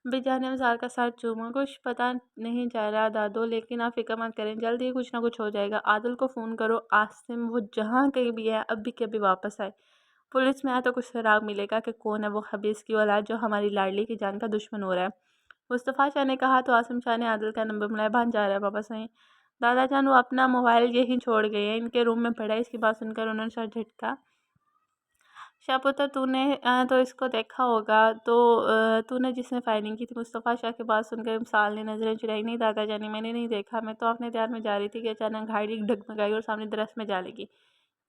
बेजाने मज़ार का साथ चूमा। कुछ पता नहीं जा रहा दादो, लेकिन आप फिक्र मत करें, जल्द ही कुछ ना कुछ हो जाएगा। आदिल को फ़ोन करो, आसिम वो जहाँ कहीं भी है अभी के अभी वापस आए। पुलिस में आए तो कुछ सुराग मिलेगा कि कौन है वो खबीस की औलाद जो हमारी लाडली की जान का दुश्मन हो रहा है। मुस्तफ़ा शाह ने कहा तो आसिम शाह ने आदिल का नंबर मिलाया। भान जा रहा है वापस नहीं। दादा जान वो अपना मोबाइल यहीं छोड़ गए हैं, इनके रूम में पड़ा है। इसकी बात सुनकर उन्होंने सर झटका। शाहपुत्र तूने तो इसको देखा होगा, तो तूने जिसने फायरिंग की थी। मुस्तफ़ा शाह की बात सुनकर मिसाल ने नज़रें चुराई। नहीं दादा जानी, मैंने नहीं देखा, मैं तो अपने ध्यान में जा रही थी कि अचानक गाड़ी डगमगाई और सामने दरख्त में जा लगी।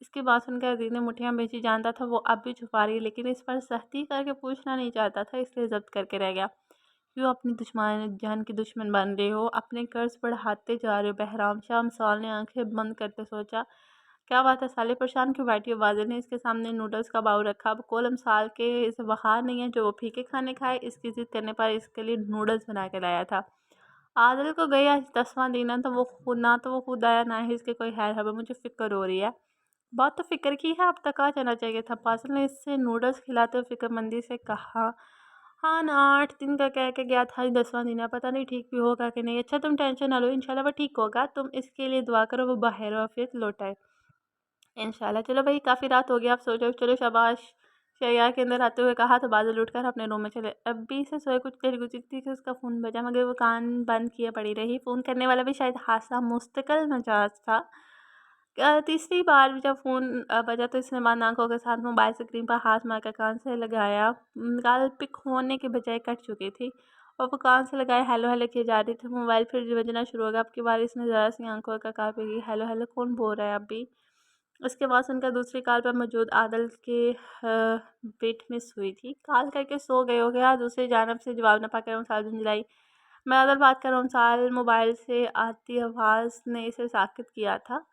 इसकी बात सुनकर अजीज ने मुठियाँ बेची। जानता था वो अब भी छुपा रही है, लेकिन इस पर सख्ती करके पूछना नहीं चाहता था, इसलिए जब्त करके रह गया। क्यों अपनी दुश्मन जान की दुश्मन बन रहे हो? अपने कर्ज बढ़ाते जा रहे हो बहराम शाह। मिसाल ने आंखें बंद करते सोचा, क्या बात है साले, परेशान क्यों बैठी हो? वाजिद ने इसके सामने नूडल्स का बाउल रखा। अब कोलम साल के इसे बहार नहीं है जो वो फीके खाने खाए। इसकी जिद करने पर इसके लिए नूडल्स बना के लाया था। आदिल को गई आज 10वां दिन है, तो वो खुद आया ना ही इसके कोई खैर खबर। मुझे फिक्र हो रही है। बहुत तो फिक्र की है, अब तक आ जाना चाहिए था। पासिल ने इससे नूडल्स खिलाते हुए फिक्रमंदी से कहा। हाँ ना, 8 दिन का कह के गया था, 10वां दिन है, पता नहीं ठीक भी होगा कि नहीं। अच्छा तुम टेंशन ना लो, इंशाल्लाह वो ठीक होगा, तुम इसके लिए दुआ करो वो बाहर वाफियत लौट आए इंशाल्लाह। चलो भाई, काफ़ी रात हो गई, आप सो जाओ। चलो शाबाश। शैया के अंदर आते हुए कहा तो बादल उठकर अपने रूम में चले। अभी से सोए कुछ देर गुजरी थी कि उसका फ़ोन बजा, मगर वो कान बंद किए पड़ी रही। फ़ोन करने वाला भी शायद हादसा मुस्तकिल मिजाज था। तीसरी बार जब फ़ोन बजा तो इसने बंद आंखों के साथ मोबाइल स्क्रीन पर हाथ मारकर कान से लगाया। कॉल पिक होने के बजाय कट चुकी थी और वो कान से लगाए हेलो हेलो किए जा रही थी। मोबाइल फिर बजना शुरू हो गया। अब की बार इसने ज़रा सी आंखों का कहा कि हेलो हेलो कौन बोल रहा है अभी? उसके बाद सुनकर दूसरी कॉल पर मौजूद आदल के पेट में सुई थी। कॉल करके सो गए हो गया? दूसरी जानब से जवाब न पाकर मिसाल झुंझलाई। मैं आदल बात कर रहा हूँ। मिसाल मोबाइल से आती आवाज़ ने इसे साकित किया था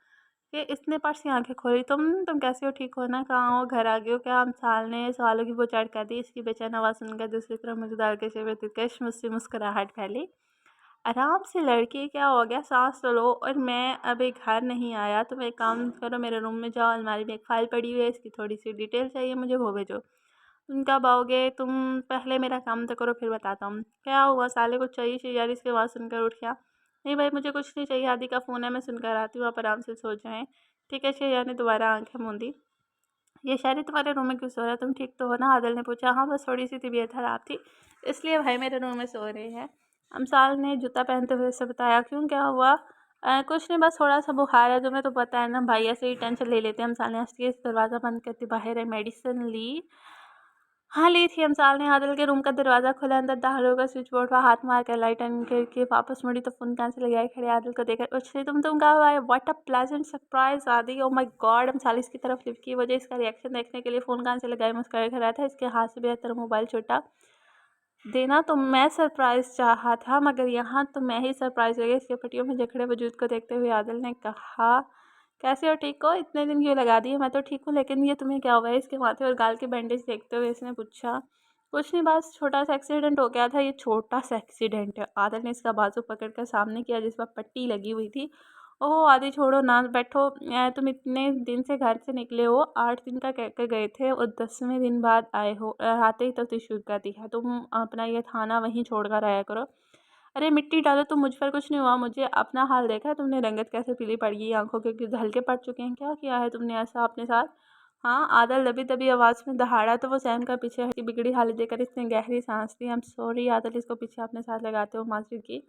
कि इसने पर से आंखें खोली। तुम कैसे हो? ठीक हो ना? कहाँ हो? घर आ गए हो क्या? मिसाल ने सवालों की बौछार कर दी। इसकी बेचैन आवाज़ सुनकर दूसरी तरफ मौजूद आदल के चेहरे पर दिलकश मुस्कुराहट फैली। आराम से लड़की, क्या हो गया? सांस तो लो। और मैं अभी घर नहीं आया, तुम एक काम करो, मेरे रूम में जाओ, अलमारी में एक फ़ाइल पड़ी हुई है, इसकी थोड़ी सी डिटेल चाहिए मुझे, वो भेजो। तुम कब आओगे? तुम पहले मेरा काम तो करो, फिर बताता हूँ। क्या हुआ साले, कुछ चाहिए यार? इसकी आवाज़ सुनकर उठ गया। नहीं भाई, मुझे कुछ नहीं चाहिए, आदि का फ़ोन है, मैं सुनकर आती हूँ, आप आराम से सो जाएँ। ठीक है। शहजाद ने दोबारा आंखें मूंदी। ये शायरी तुम्हारे रूम में क्यों सो रहा है? तुम ठीक तो हो ना? आदिल ने पूछा। हाँ बस थोड़ी सी तबीयत खराब थी, इसलिए भाई मेरे रूम में सो रहे हैं। अमसाल ने जूता पहनते हुए से बताया। क्यों, क्या हुआ? कुछ नहीं, बस थोड़ा सा बुखार है, तुम्हें तो पता है ना भाई, ऐसे ही टेंशन ले लेते हैं। अमसाल ने हंस के दरवाज़ा बंद करती बाहर है। मेडिसिन ली? हाँ ली थी। अमसाल ने आदिल के रूम का दरवाज़ा खोला। अंदर दाखिल होकर स्विच बोर्ड पर हाथ मार कर लाइट ऑन करके वापस मुड़ी तो फ़ोन कैंसिल लगाए खड़े आदिल को देखकर उछली। तुम कहाँ हुआ है? व्हाट अ प्लेजेंट सरप्राइज आदि, ओ माय गॉड। अमसाल इसकी तरफ लिफ्ट की वजह इसका रिएक्शन देखने के लिए फ़ोन कैंसिल लगाए मुस्कुराए खड़ा था। इसके हाथ से बेहतर मोबाइल छूटा। देना तो मैं सरप्राइज़ चाहा था, मगर यहाँ तो मैं ही सरप्राइज़ हो गई। इसके पट्टियों में जकड़े वजूद को देखते हुए आदिल ने कहा। कैसे हो? ठीक हो? इतने दिन क्यों लगा दिए? मैं तो ठीक हूँ, लेकिन ये तुम्हें क्या हुआ है? इसके माथे और गाल के बैंडेज देखते हुए इसने पूछा। कुछ नहीं, बस छोटा सा एक्सीडेंट हो गया था। ये छोटा सा एक्सीडेंट है? आदिल ने इसका बाजू पकड़कर सामने किया जिस पर पट्टी लगी हुई थी। ओह आदि छोड़ो ना, बैठो। तुम इतने दिन से घर से निकले हो, 8 दिन का कह कर गए थे और 10वें दिन बाद आए हो। आते ही तफ्तीश शुरू कर दी है। तुम अपना ये थाना वहीं छोड़ कर आया करो। अरे मिट्टी डालो, तुम मुझ पर कुछ नहीं हुआ। मुझे अपना हाल देखा है तुमने? रंगत कैसे पीली पड़ गई, आंखों के हल्के पड़ चुके हैं। क्या किया है तुमने ऐसा अपने साथ? हाँ, आदल दबी दबी आवाज़ में दहाड़ा तो वो सहम का पीछे हटी। बिगड़ी हालत देखकर इसने गहरी सांस ली। I am sorry. आदल इसको पीछे अपने साथ लगाते हुए माजूद की।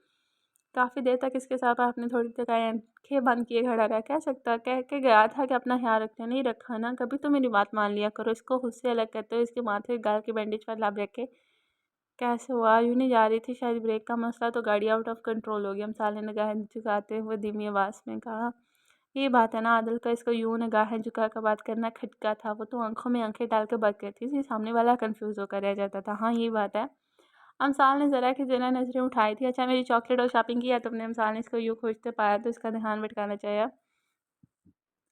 काफ़ी देर तक इसके साथ आपने थोड़ी देर आंखें बंद किए खड़ा रहा। कह सकता, कह के गया था कि अपना ख्याल रखने, नहीं रखा ना? कभी तो मेरी बात मान लिया करो। इसको खुद से अलग करते हुए इसके माथे गाल के बैंडेज पर लब रखे। कैसे हुआ? यूँ नहीं जा रही थी शायद, ब्रेक का मसला, तो गाड़ी आउट ऑफ कंट्रोल हो गई। अमसाले ने निगाहें झुकाते हुए धीमी आवाज़ में कहा। ये बात है ना? आदिल का इसको यूँ निगाहें झुका कर बात करना खटका था। वो तो आंखों में आंखें डाल कर बात करती थी, सामने वाला कंफ्यूज होकर रह जाता था। हाँ ये बात है। अमसाल ने ज़रा की ज़रा नज़रें उठाई थी। अच्छा मेरी चॉकलेट और शॉपिंग की है तुमने? अमसाल ने इसको यूँ खोजते पाया तो इसका ध्यान भटकाना चाहिए।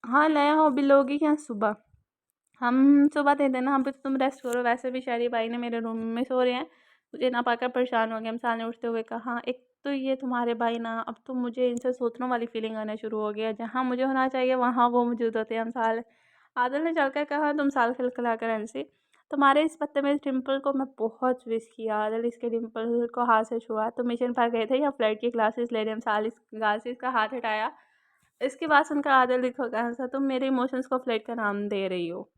हाँ नया हो, बिल होगी क्या सुबह? हम सुबह दे देना, अभी तो तुम रेस्ट करो। वैसे भी शहरी भाई ने मेरे रूम में सो रहे हैं, मुझे ना पाकर परेशान हो गए। अमसाल ने उठते हुए कहा, एक तो ये तुम्हारे भाई ना, अब तो मुझे इनसे सोचने वाली फीलिंग आना शुरू हो गया। जहाँ मुझे होना चाहिए वहाँ वो मौजूद होते हैं। अमसाल आदिल ने चलकर कहा, तुम साल खिलखिलाकर हंसी। तुम्हारे इस बदतमीज डिम्पल को मैं बहुत विश किया। आदिल इसके डिम्पल को हाथ से छुआ। तुम मिशन पर गए थे या फ्लाइट की क्लासेस ले रहे? अमसाल इस क्लासेस का हाथ हटाया। इसके बाद सुनकर आदिल दिखो कहा सा, तुम मेरे इमोशंस को फ्लाइट का नाम दे रही हो।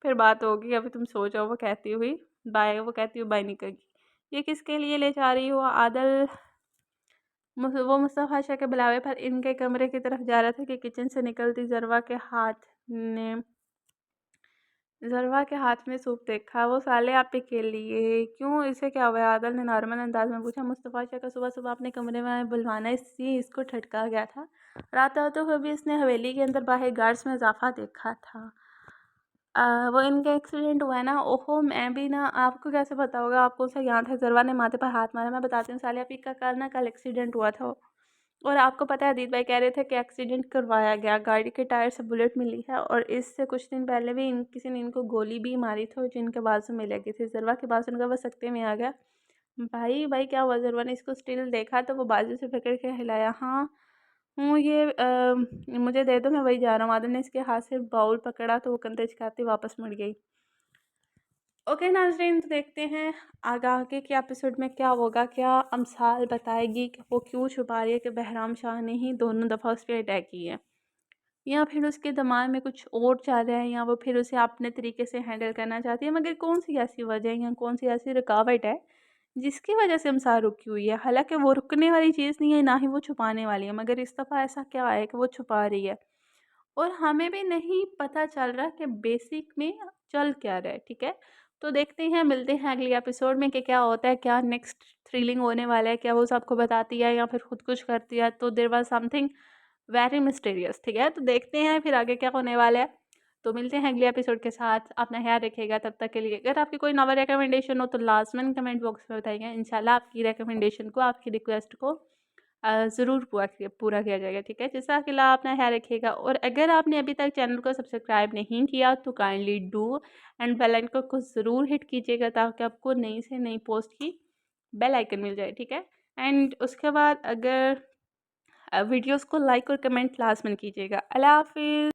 फिर बात होगी, अभी तुम सो जाओ। वो कहती हुई बाय, वो कहती हुई बाय निकल गई। ये किसके लिए ले जा रही हो? आदल वो मुस्तफ़ा शाह के बुलावे पर इनके कमरे की तरफ जा रहा था कि किचन से निकलती ने ज़रवा के हाथ में सूप देखा। वो साले आप ही के लिए। क्यों, इसे क्या हुआ? आदल ने नॉर्मल अंदाज में पूछा। मुस्तफ़ा शाह का सुबह सुबह अपने कमरे में बुलवाना इससे इसको ठटका गया था। रात रातों को भी इसने हवेली के अंदर बाहर गार्ड्स में इजाफा देखा था। वो इनका एक्सीडेंट हुआ है ना। ओहो, मैं भी ना, आपको कैसे पता होगा? आपको सा यहाँ था। ज़रवा ने माथे पर हाथ मारा। मैं बताती हूँ साले, आप ही का कल एक्सीडेंट हुआ था। और आपको पता है, अदीत भाई कह रहे थे कि एक्सीडेंट करवाया गया, गाड़ी के टायर से बुलेट मिली है और इससे कुछ दिन पहले भी किसी ने इनको गोली भी मारी थी जिनके बाजू में लगी थी। ज़रवा के बाजू उनका बस सकते में आ गया। भाई भाई क्या हुआ? ज़रवा ने इसको स्टिल देखा तो वो बाजू से पकड़ के हिलाया। हाँ हूँ, ये मुझे दे दो, मैं वही जा रहा हूँ। आदम ने इसके हाथ से बाउल पकड़ा तो वो कंधे झुकाती वापस मुड़ गई। ओके नाज़रीन, तो देखते हैं आगे के एपिसोड में क्या होगा। क्या अमसाल बताएगी कि वो क्यों छुपा रही है कि बहराम शाह ने ही दोनों दफ़ा उस पर अटैक किया है, या फिर उसके दिमाग में कुछ और चल रहा है, या वो फिर उसे अपने तरीके से हैंडल करना चाहती है। मगर कौन सी ऐसी वजह है या कौन सी ऐसी रुकावट है जिसकी वजह से अमसाल रुकी हुई है? हालांकि वो रुकने वाली चीज़ नहीं है, ना ही वो छुपाने वाली है, मगर इस दफ़ा ऐसा क्या है कि वो छुपा रही है और हमें भी नहीं पता चल रहा कि बेसिक में चल क्या रहा है। ठीक है, तो देखते हैं, मिलते हैं अगले एपिसोड में कि क्या होता है, क्या नेक्स्ट थ्रिलिंग होने वाला है, क्या वो सबको बताती है या फिर खुद कुछ करती है। तो there was something very mysterious. ठीक है, तो देखते हैं फिर आगे क्या होने वाला है। तो मिलते हैं अगले एपिसोड के साथ। अपना ख्याल रखिएगा। तब तक के लिए अगर आपकी कोई नॉवल रिकमेंडेशन हो तो लाजमन कमेंट बॉक्स में बताइएगा। इंशाल्लाह आपकी रिकमेंडेशन को, आपकी रिक्वेस्ट को ज़रूर पूरा किया जाएगा। ठीक है, जज़ाकल्लाह। अपना ख्याल रखिएगा और अगर आपने अभी तक चैनल को सब्सक्राइब नहीं किया तो kindly do and bell icon को ज़रूर हिट कीजिएगा ताकि आपको नई से नई पोस्ट की बेल आइकन मिल जाए। ठीक है, एंड उसके बाद अगर वीडियोस को लाइक और कमेंट लाजमन कीजिएगा। अल्लाह हाफ़िज़।